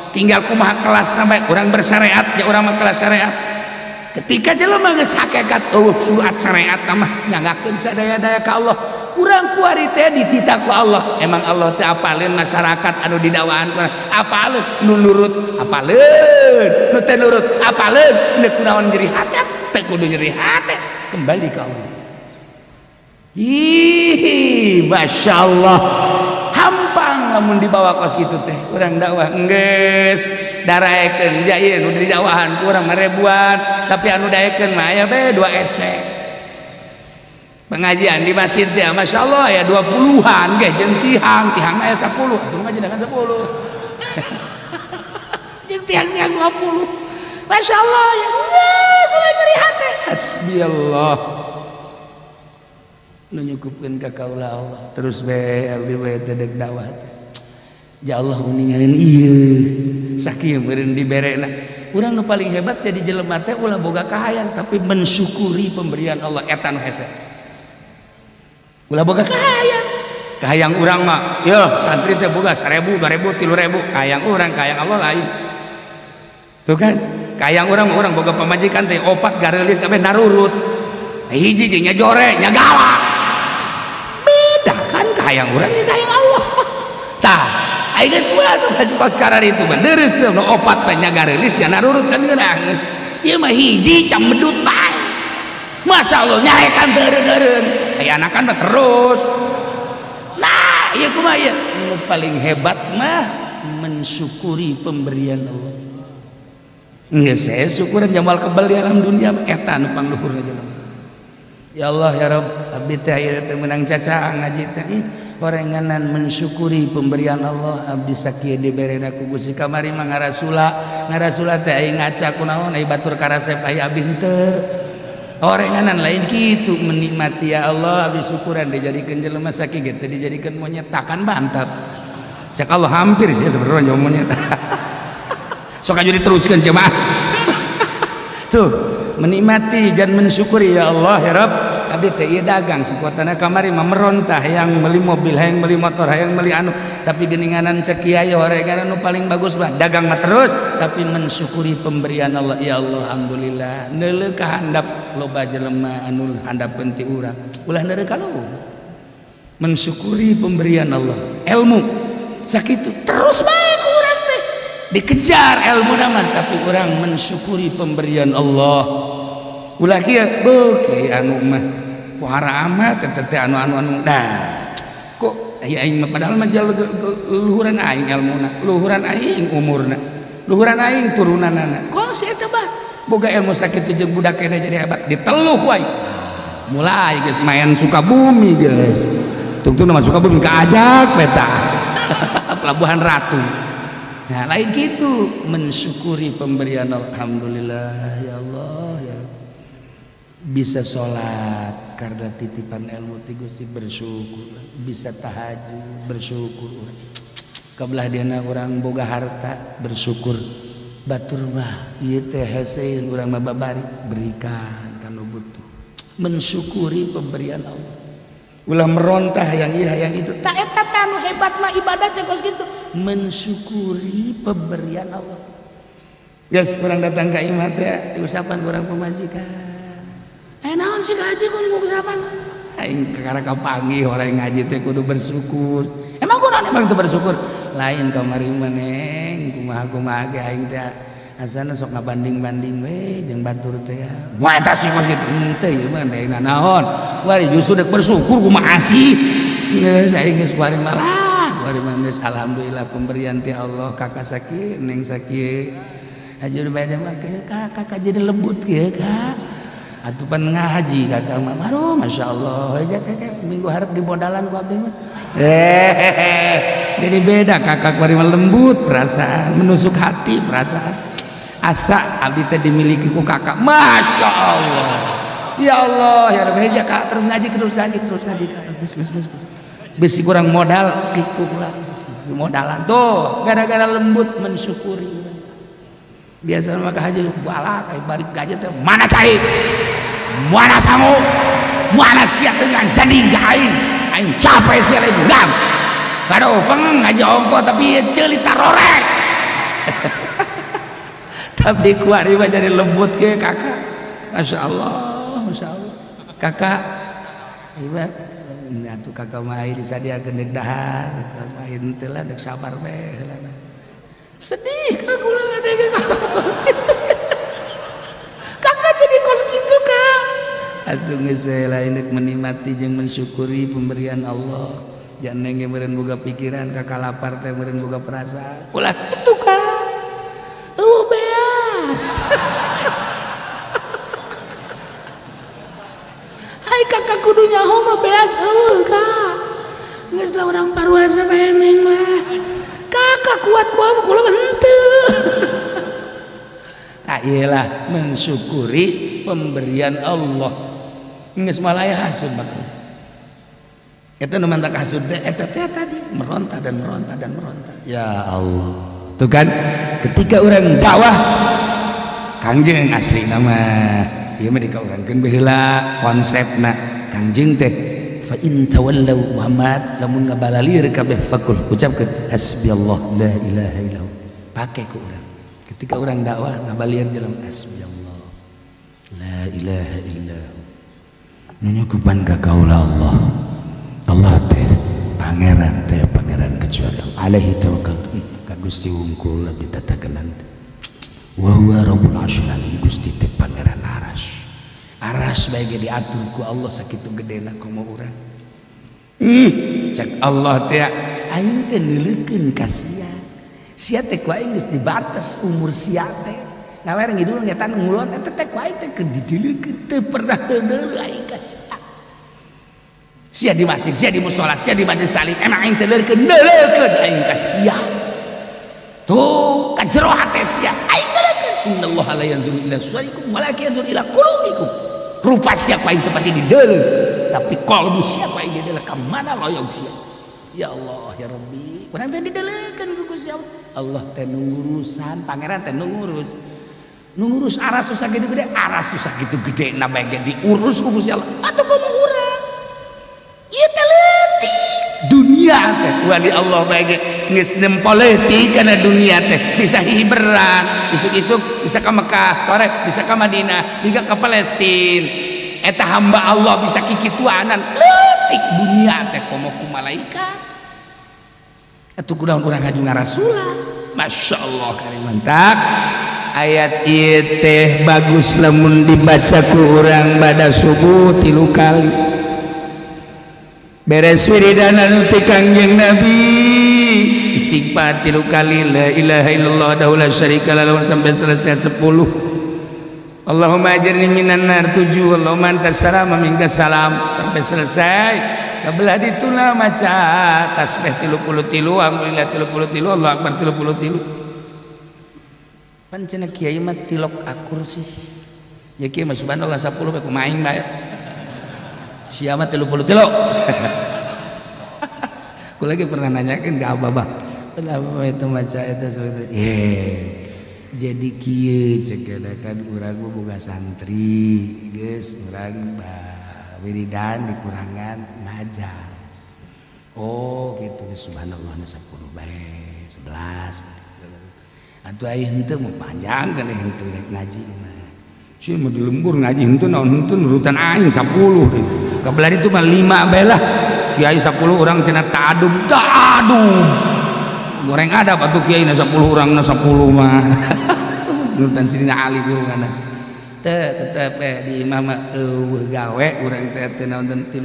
Tinggal kumaha kelas sampai orang bersyariat ya orang mah kelas syariat. Ketika jelema geus hakikat suat syariat mah nyangakeun sadaya-daya ka Allah. Urang kuari teh ditita ku Allah. Emang Allah teh apaleun masyarakat anu didakwahan ku apaleun nu nurut apaleun, nu teu nurut apaleun, nu kunaon nyeri hati teh kudu nyeri hati, kembali ka Allah. Ih, masyaallah. Hampang lamun dibawa kos gitu teh urang dakwah geus daraekeun ya ieu nu didakwahan ku urang ribuan tapi anu daekeun mah aya bae 2 esek. Pengajian di masjid teh masyaallah aya 20-an ge jeung tihang aya 10 atuh ngaji dengan 10 jeung tihang 20 masyaallah ya geus ulah nyeri hate hasbiyallah nu nyukupkeun ka kaula Allah terus bae abdi bae teh deuk dakwah teh ya Allah uningan ieu sakieu meureun diberena. Urang nu paling hebat jadi jelema teh ulah boga kahayang tapi mensyukuri pemberian Allah eta nu hese. Ulah boga kahayang urang mah yo santri teh boga 1000 2000 3000 kahayang urang kahayang Allah lain tuh kan. Kahayang urang mah urang boga pamajikan teh opat gareulis kabeh narurut, hiji jeung nya jore nya galak. Kahayang urang nya kahayang Allah. Tah, aya geus kumaha tuh kos karar itu mah deureus teh nu opat nya gareulis nya narurut kan geunang. Ieu mah hiji cam medut bae. Masyaallah nyarekan teureun-teureun. Aya anakan mah terus. Nah, ieu kumaha ieu? Nu paling hebat mah mensyukuri pemberian Allah. Geus saya syukuran jamal kebal di alam dunia eta nu pangluhurna jelema. Ya Allah ya Rabb, abdi teh ieu teh meunang caca ngaji teh orenganan mensyukuri pemberian Allah. Abdi sakieu diberena ku Gusti kamari mah ngarasula teh aya ngaca kunaon aya batur karasep aya abdi teu. Orenganan lain kitu menikmati ya Allah abdi syukuran dijadikeun jelema sakieu teh dijadikeun monyet takan mantap. Cak Allah hampir sih sebenarnya monyet. Sok aja diteruskeun jemaah. Tuh menikmati dan mensyukuri ya Allah ya Rabb. Abdi teh ieu dagang sekuatana kamari mah merontah hayang meuli mobil hayang meuli motor hayang meuli anu tapi geuninganan sakieu horenganan nu paling bagus mah dagang mah terus tapi mensyukuri pemberian Allah. Ya Allah alhamdulillah neuleuh ka handap loba jelema anu handapkeun ti urang ulah neuleuh ka lu mensyukuri pemberian Allah. Ilmu sakitu terus bae ku urang teh dikejar ilmu mah tapi urang mensyukuri pemberian Allah. Ulah kieu beuki anu mah pohara amat teh anu dah kok aing padahal mah luhuran aing ilmuna, luhuran aing umurna, luhuran aing turunanana. Kok si eta bah boga ilmu sakitu jeung budak kene jadi hebat diteluh wae. Mulai geus main Sukabumi geus. Tungtung nama Sukabumi kaajak peta. Pelabuhan Ratu. Nah, lain gitu mensyukuri pemberian alhamdulillah ya Allah ya Allah. Bisa sholat karena titipan ilmu ti Gusti bersyukur, bisa tahajud bersyukur, kabelah diana urang boga harta bersyukur, batur mah ieu teh hasil urang mah babari berikan kanu butuh, mensyukuri pemberian Allah. Ulah merontah yang ieu yang itu tak eta tanu hebat mah ibadah teh kos kitu, mensyukuri pemberian Allah. Geus urang datang ka imah teh diusapan urang pemajikan. Naon sih ngaji kudu mau usapan? Aing kakara kapanggih orang ngaji teh kudu bersyukur. Emang kunaon emang teu bersyukur? Lain kamari maneng kumaha-kumaha ge aing teh asana sok ngabanding-banding we jeung batur teh ya. Moal eta sih kos kitu. Teu ieu mah daina naon? Wari justru dek bersyukur kumaha sih? Geus aing geus kuari malah. Kuari mah geus alhamdulillah pemberian ti Allah kakak sakieu neng sakieu. Ajur bae mah kakak jadi lembut ge Kak. Atupan ngaji kakak mah aduh masya Allah aja kakak minggu harap di modalan ku abdi mah jadi beda kakak bari lembut perasaan menusuk hati perasaan asa abdi teh dimiliki ku kakak masya Allah ya Allah ya Rabbi aja kak terus ngaji terus ngaji besi kurang modal kiku kurang modalan tuh gara-gara lembut mensyukuri biasa mah haji balak balik gaji teh mana cai mana sanggup mana siap dengan jadi aing capek sih lain bulan aduh pengen ngaji ongko tapi ceuli tarorek tapi kuari mah jadi lembut ke kakak masya Allah kakak iba atuh kakak mah disadiakeun deuk dahar main teh lah deuk sabar we sedih kak kula ngadege kakak jadi kos kitu kak atuh geus bae lain menikmati jeung mensyukuri pemberian Allah jangan nenge meureun boga pikiran kakak lapar teh meureun boga perasaan ulah kitu kak beas hai kakak kudu nyaho mah beas kak geus lah urang paruasa bae neng mah kakak kuat kuat kula henteu tak iyalah mensyukuri pemberian Allah geus malaya hasud bakal eta nu mantak hasud teh eta teh tadi meronta dan ya Allah tuh kan ketika orang dakwah kangjeng asli nama ieu mah dikaurangkeun baheula konsepna kangjeng teh fa in tawallaw Muhammad lamun ngabalalir kabeh fakul ucapkeun hasbiyallah la ilaha illallah pake ku urang ketika urang dakwah ngabalieur jelema hasbiyallah la ilaha illallah nyukupan ka kaula Allah teh pangeran kecuali alaihi tawakkaltu ka Gusti wungkul abdi tatakenan wa huwa rabbul arsyil Gusti teh pangeran aras bae ge diatur ku Allah sakitu gedena komo urang cek Allah teh aing teh neuleukeun ka sia teh ku aing geus dibatas umur sia teh ngawer ngidul ngetan ngulon eta teh ku aing teh dideuleukeun teu pernah teu deuleu aing ka sia di masjid sia di mushola sia di majelis taklim emang aing teh deuleukeun aing ka sia tuh ka jero hate sia aing deuleukeun innallaha la yanzuru ila suwarikum walakin yanzuru ila qulubikum rupa sia ku aing teh pati dideuleu tapi kalbu sia ku aing dideuleu ka mana loyog sia ya Allah ya Rabbi urang teh dideuleukeun ku Gusti Allah Allah teh nu ngurusan pangeran teh nu ngurus aras susah gede-gede aras susah gitu gede na bae ge diurus ku Gusti Allah atuh kumaha urang ieu teh leutik dunia teh wali Allah bae ge geus nempoleutik kana dunia teh bisa hiberan isuk-isuk bisa ka Mekah sore bisa ka Madinah hingga ka Palestina eta hamba Allah bisa kikituanan leutik dunia teh komo ku malaikat atuh kunaon urang ngaju ngarasulah masya Allah kari mantap ayat ieu teh bagus lamun dibaca ku urang bada subuh 3 kali beres wiridan anu ti Kangjeng Nabi istighfar 3 kali la ilaha illallah wahdahu la syarika lahu sampai selesai 10. Allahumma ajirni minan nar 7. Allahumma antas salam wa minkas salam sampai selesai. Kabelah ditulah maca tasbih 33 alhamdulillah 33 Allahu akbar 33. Pancen kiai mah tilok akur sih. Ya kiai mah subhanallah 10 bae kumaing bae. Sia mah 33. Aku lagi pernah nanyakan ke Abah, kenapa itu maca itu seperti jadi kieu cek kan urang boga santri geus urang wiridan dikurangan ngajar. Oh gitu subhanallah 10 bae 11. Atuh aya henteu mah panjang kan henteu rek ngaji mah. Si mah di lembur ngaji henteu naon henteu nurutan aing 10 deui. Kabelah itu mah 5 bae lah. Kiai 10 orang cenah ta'adub. Goreng ada atuh kiai na 10 orang na 10 mah. Nurutan sidina Ali gurungana. Tetep di imam eueuh gawe urang teh teu naon 33.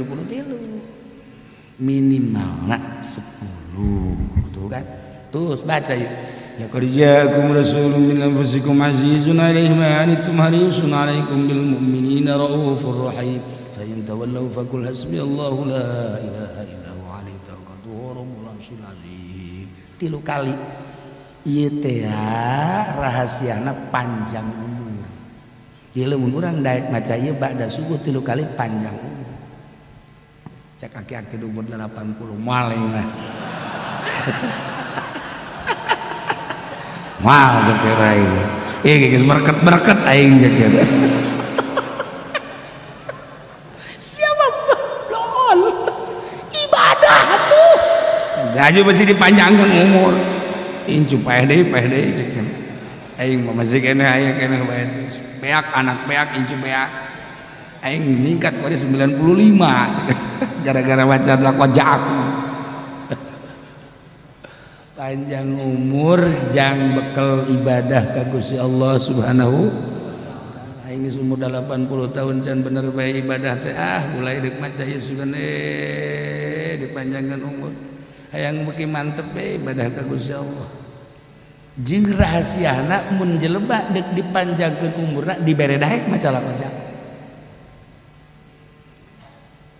Minimalna 10. Tuh kan. Terus baca yuk. Laqad ja'akum rasulun min anfusikum azizun 'alaihi ma anittum harisun 'alaikum bil mu'minina raufur rahim. Fa in tawallaw faqul hasbiyallahu la ilaha illa huwa 'alaihi tawakkaltu wa rabbul 'arsyil 'azim. 3 kali. Ieu teh rahasiana panjang umur. Ieu lamun urang daek maca ieu ba'da subuh 3 kali panjang umur. Cek aki-aki umur 80 maling lah. Mal zakir aing. Geus bereket aing zakir. Siapa belum ibadah tuh. Gaji masih dipanjangkan umur. Incu pede zakir. Aing mah masih kene aya kene bae. Beak anak beak incu beak. Aing ningkat kode 95 gara-gara baca lakon jaku. Panjang umur jang bekal ibadah ka Gusti Allah Subhanahu aing geus umur 80 tahun can bener bae ibadah teh mulai deuk maca ieu sugan dipanjangkeun umur hayang beuki mantep bae ibadah ka Gusti Allah jeung rahasiana mun jelema deuk dipanjangkeun umurna dibere daek maca lakon jaku.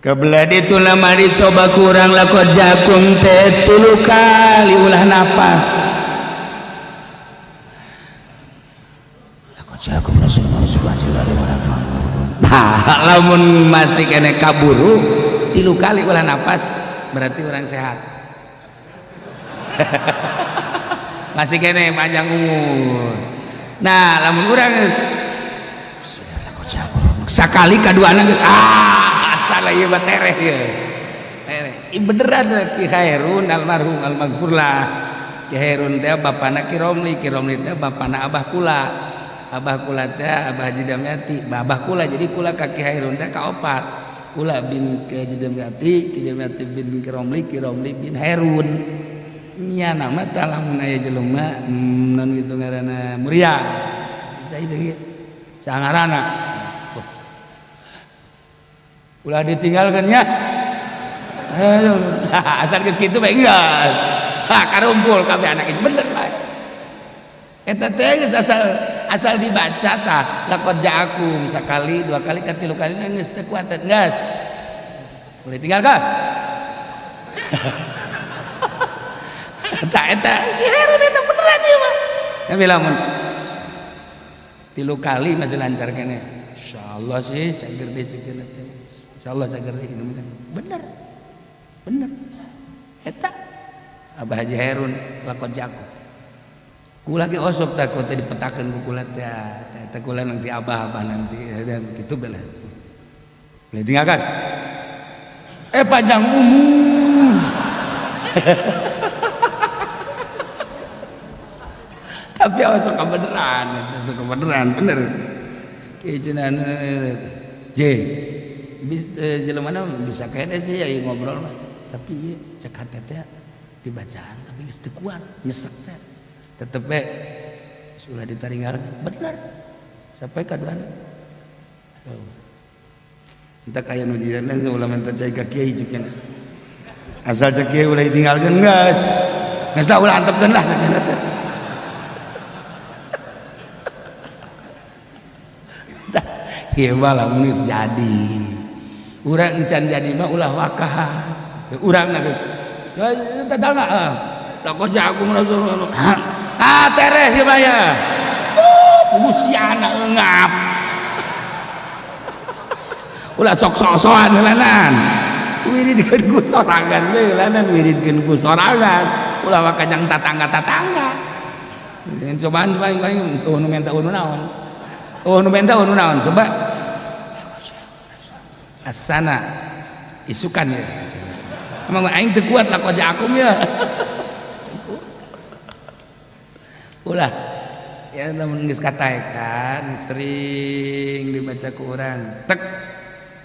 Kabelah itu lama dicoba kurang lakon jagung teh 3 kali ulah napas. Lakon jagung Rasulullah sallallahu alaihi wasallam. Nah, lamun masih kena kaburu 3 kali ulah napas berarti orang sehat. Masih kena panjang umur. Nah, lamun urang lakon jagung sakali kaduana salah ieu tereh ieu. Tereh. Beneran Ki Khairun almarhum almaghfurlah. Ki Khairun teh bapana Ki Romli teh bapana abah kula. Abah kula teh Abah Haji Damyati, abah kula jadi kula ka Ki Khairun teh kaopat. Kula bin Ki Haji Damyati, Ki Damyati bin Ki Romli bin Khairun. Nya nama teh lamun aya jelema non kitu ngaranna Muria. Cai kieu. Sangarana ulah ditinggalkannya asal geus kitu bae geus karumpul kabeh anak itu bener bae eta teh geus asal dibaca tah laqad ja'akum sakali 2 kali ka 3 kali geus teu kuat geus boleh tinggalkan tah eta heran eta beneran ieu mah tapi lamun 3 kali masih lancar kene insyaallah sih cager deh cekeun teh insyaallah cager ini bener eta Abah Haji Khairun lakon jago kula ge osok takut dipetakeun ku kula teh eta kula nanti abah nanti kitu bela boleh tinggalkan panjang umur tapi osok kebeneran bener kieunan J jelema bisa kene sih ya ngobrol mah tapi cek hate teh dibacaan tapi geus teu kuat nyesek teh tetep we sudah ditaringgalkeun bener sampai kaduana entah kaya nu jiran ulama teh cai ka kiai ceuk asal cek kieu ulah ditinggalkeun geus lah ulah antepkeun lah ieu mah lamun geus jadi urang encan jadi mah ulah wakah urang na tetangga lakon jagung teres ieu mah ya busiana eungap ulah sok-sokan heulanan wiridkeun ku sorangan heulanan wiridkeun ku sorangan ulah wakajang tatangga-tatangga cobaan tuh nu menta unu naon nu menta unu naon coba asana isukan ya emang aing teu kuat lah koja akum ya ulah ya namun geus kataekan sering dibaca ku urang tek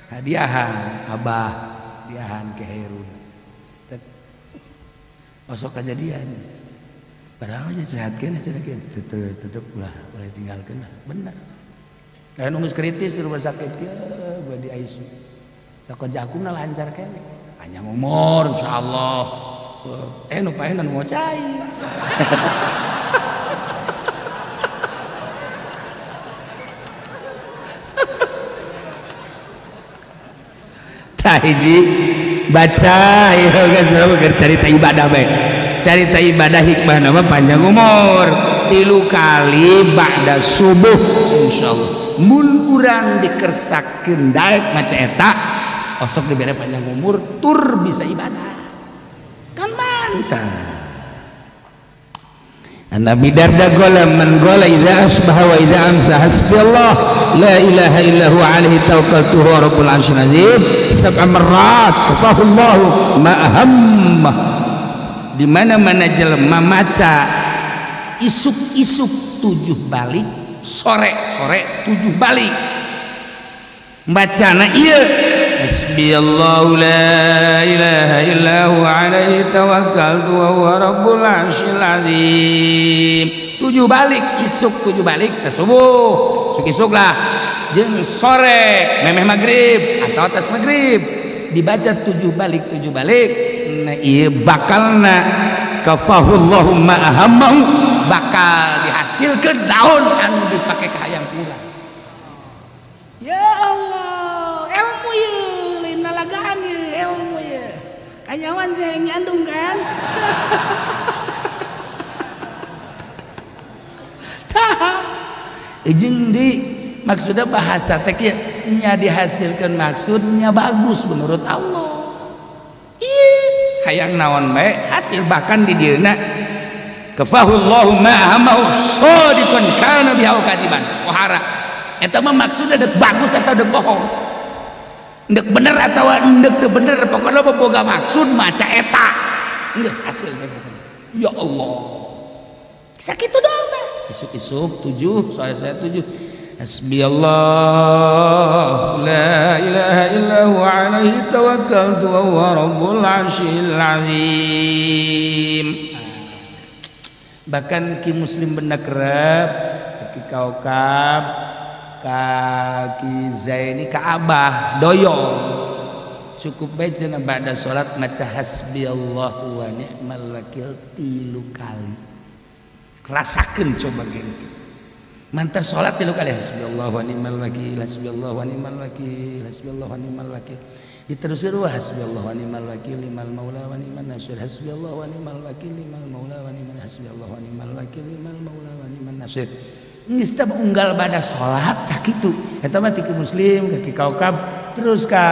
hadiahan abah hadiahan ke Herun tek osok kejadian padahal nya sehatkeun tetep ulah tinggalkeun bener aya nu geus kritis di rumah sakit ya di ICU da kerja akumna lancar kene panjang umur insyaallah nu paenan mau cai hiji baca ya guys cerita ibadah bae cerita ibadah hikmah nama panjang umur 3 kali ba'da subuh insyaallah mun urang dikersakeun daek maca eta osok dibere panjang umur tur bisa ibadah kan mantap Nabi Darda gola man gola idza asbaha wa idza amsa hasbiyallah la ilaha illa huwa alaihi tawakkaltu huwa rabbul arsyil azim sab'a marrat kafahullahu ma ahamma di mana-mana jelema maca isuk-isuk 7 balik sore-sore 7 balik bacana ieu hasbiyallahu la ilaha illa huwa alaihi tawakkaltu wa huwa rabbul arsyil azim 7 balik isuk 7 balik teh subuh isuk lah jeung sore memeh magrib atau atas magrib dibaca 7 balik nah ieu bakalna kafahullahu ma ahammahu bakal dihasilkeun daun anu dipake ka hayang urang ya Allah ilmu ye lain nalagaan ye ilmu ye kanyawan saya nyandung kan jeung di maksudnya bahasa teh nya dihasilkeun maksudnya bagus menurut Allah hayang naon bae hasil bahkan di dieuna kafahullahu ma ahamahu shadiqan kana biha katiban pohara eta mah maksudna deuk bagus atau deuk bohong deuk bener atau deuk teu bener pokona boga maksud maca eta geus hasilna ya Allah sakitu doang teh isuk-isuk 7 sore-sore 7 Hasbiyallah la ilaha illa huwa alaihi tawakkaltu wa huwa rabbul arsyil azim bahkan ki muslim benda kerep ki kaukab kaki zaini ka abah doyong cukup bae cenah ba'da salat maca hasbiyallahu wa ni'mal wakil 3 kali rasakeun coba geuning mantap sholat 3 kali hasbiyallahu wa ni'mal wakil hasbiyallahu wa ni'mal wakil hasbiyallahu wa ni'mal wakil diteruskeun hasbiyallahu wa ni'mal wakil limal maula wa ni'man nasir hasbiyallahu wa ni'mal wakil limal maula wa ni'man hasbiyallahu wa ni'mal wakil limal maula wa ni'man nasir geus teh unggal bada sholat sakitu eta mah ti muslim ka kaukab terus ka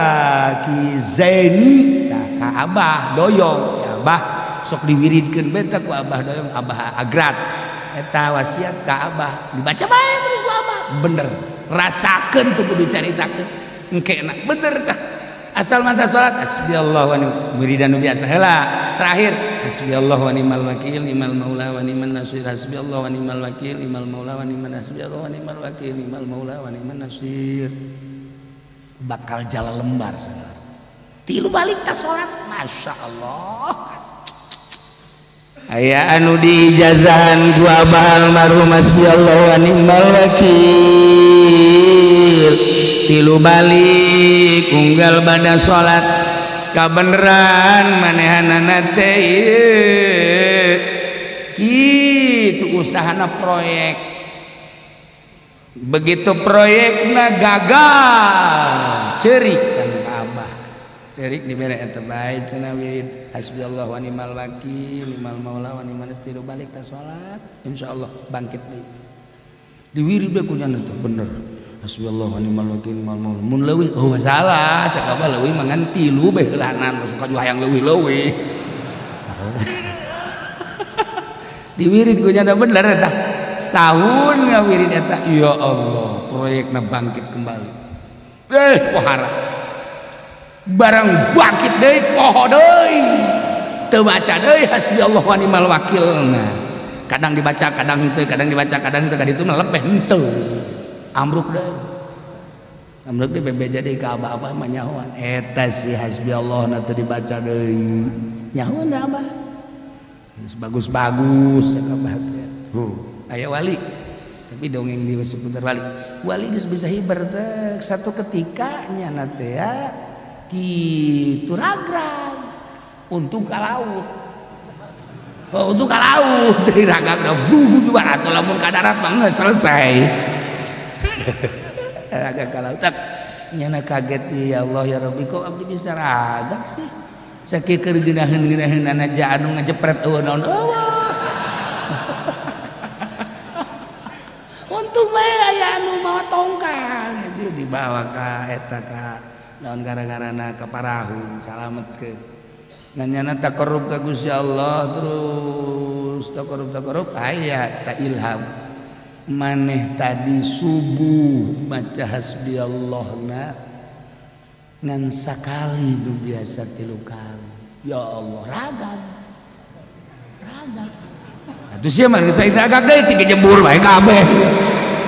ki zaini ka abah doyong ya abah sok diwiridkeun bae ku abah doyong abah agrat eta wasiat ka abah dibaca bae terus ku abah bener rasakeun tuh kudu dicaritakeun engke enak bener tah asal manta salat hasbiyallahu wa ni'mal wiridan nu biasa heula terakhir hasbiyallahu wa ni'mal wakil limal maula wa ni'man nasir hasbiyallahu wa ni'mal wakil limal maula wa ni'man hasbiyallahu wa ni'mal wakil limal maula wa ni'man nasir bakal jala lembar sana 3 balik ta salat masyaallah aya anu diijazahan ku abah almarhum hasbiyallahu wa ni'mal wakil 3 balik unggal bada salat kabeneran manehanana teh kitu usahana proyek. Begitu proyekna gagal ceurik kan ka Abah, ceurik dibere eta bae cenah wirid hasbiyallah wa ni'mal wakil ni'mal maula wa ni'mal nasir balik ta salat insyaallah bangkit deui diwirid bae ku nya teh bener hasbiyallah wa ni'mal wakil ni'mal maula mun leuwih oh masalah cek Abah leuwih mangan 3 bae heulanan suka ju hayang leuwih-leuwih diwirid ku nya bener eta setahun ngawirid eta ya Allah proyekna bangkit kembali pohara barang bangkit deui poho deui teu maca deui hasbiyallah wa ni'mal wakilna kadang dibaca kadang teu kadang dibaca kadang teu kaditu lepeh henteu amruk deui bebeja deui ka Abah mah nyahoan eta si hasbiyallah na teu dibaca deui nyahoan da Abah bagus-bagus cek Abah aya wali tapi dongeng di seputar wali geus bisa hibar teh satu ketika nya teh ya kitu ragrag untung ka laut untung ka laut dari ragrag da buhu juga atuh lamun ka darat mah geus selesai ragrag ka laut tak nya kaget ya Allah ya Rabbi kok abdi bisa ragrag sih sakieu keur geunaheun-geunaheunana ja anu ngajepret eueuh naon eueuh untung bae aya anu mawa tongkang itu dibawa ka eta ka naon gara-garana ka Parahu salametkeun nanyana taqarrub ka Gusti Allah terus taqarrub aya ta ilham maneh tadi subuh maca hasbiyallahna ngan sakali nu biasa 3 kali ya Allah ragag atuh sia mah geus ragag deui ti kejebur bae kabeh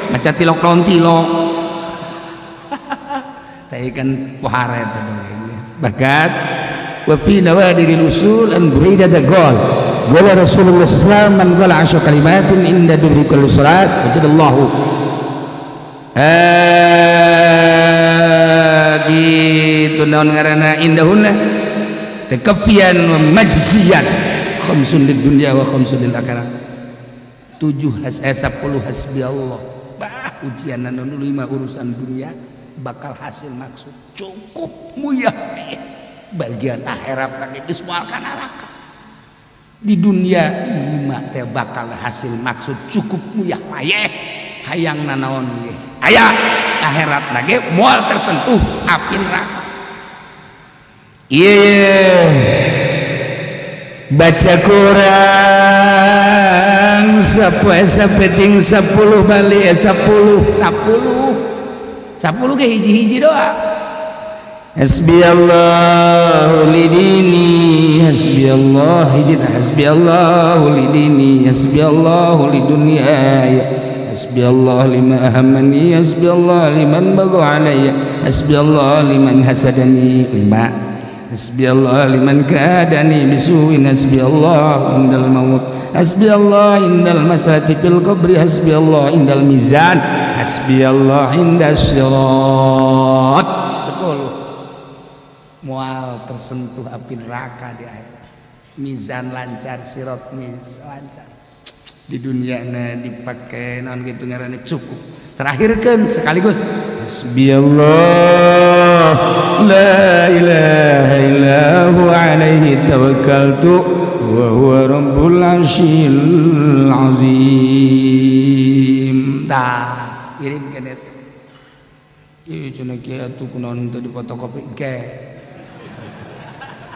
maca tilok naon tilok teh kan pohara eta bagat wa fi nawadiril usul an burida da gol qala Rasulullah sallallahu alaihi wasallam man qala 10 kalimatin inda dubri kulli salat wajadallahu gitu naon ngaranna indahunna takaffiyan wa majziyan khamsun lid dunya wa khamsun lil akhirah 10 hasbiyallah bah ujian anu 5 urusan dunia bakal hasil maksud cukup muyah bagian akhirat lagi geus moal ka neraka di dunia 5 teh bakal hasil maksud cukup muyah mayeh hayang nanaon ge aya akhirat lagi moal tersentuh api neraka baca Quran sapoe sapeting 10 bali 10 ke hiji-hiji doa hasbiyallahu lidini hasbiyallahu hijid hasbiyallahu lidini hasbiyallahu lidunyaya hasbiyallahu lima ahammani hasbiyallahu liman bagha alayya hasbiyallahu liman hasadani 5 hasbiyallah liman kadani bisuin hasbiyallah indal maut hasbiyallah indal masrati fil qabri hasbiyallah indal mizan hasbiyallah indas sirat 10 mual tersentuh api neraka di akhirat mizan lancar sirat lancar di dunia dipakai naon gitu ngaranna cukup terakhirkeun sekaligus hasbiyallah la ilaha illahu alaihi tawakkaltu wa huwa rabbul arsyil azim tah kirim ke net ieu cenah kieu atuh kunaon teu difotokopi ke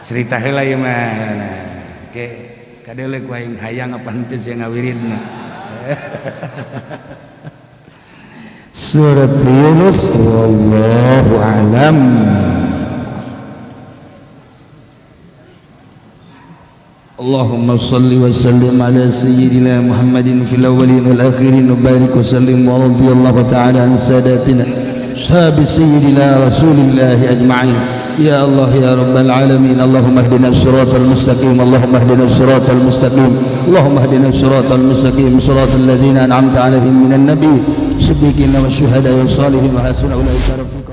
cerita heula ieu mah ke kadeuleu ku aing hayang apa henteu sia ngawiridna Surat Yunus wallahu alam. Allahumma salli wa sallim ala sayyidina Muhammadin fil awwalin wal akhirin wa barik wa sallim wa radiyallahu ta'ala an sadatina sahabi sayyidina rasulillah ajma'in ya Allah ya rabbal alamin Allahumma ihdina as-siratal mustaqim Allahumma ihdina as-siratal mustaqim Allahumma ihdina as-siratal mustaqim siratal ladzina an'amta 'alaihim minan nabiy siddiqina wasyuhada'i was salihin wa hasuna ulaika rafiqa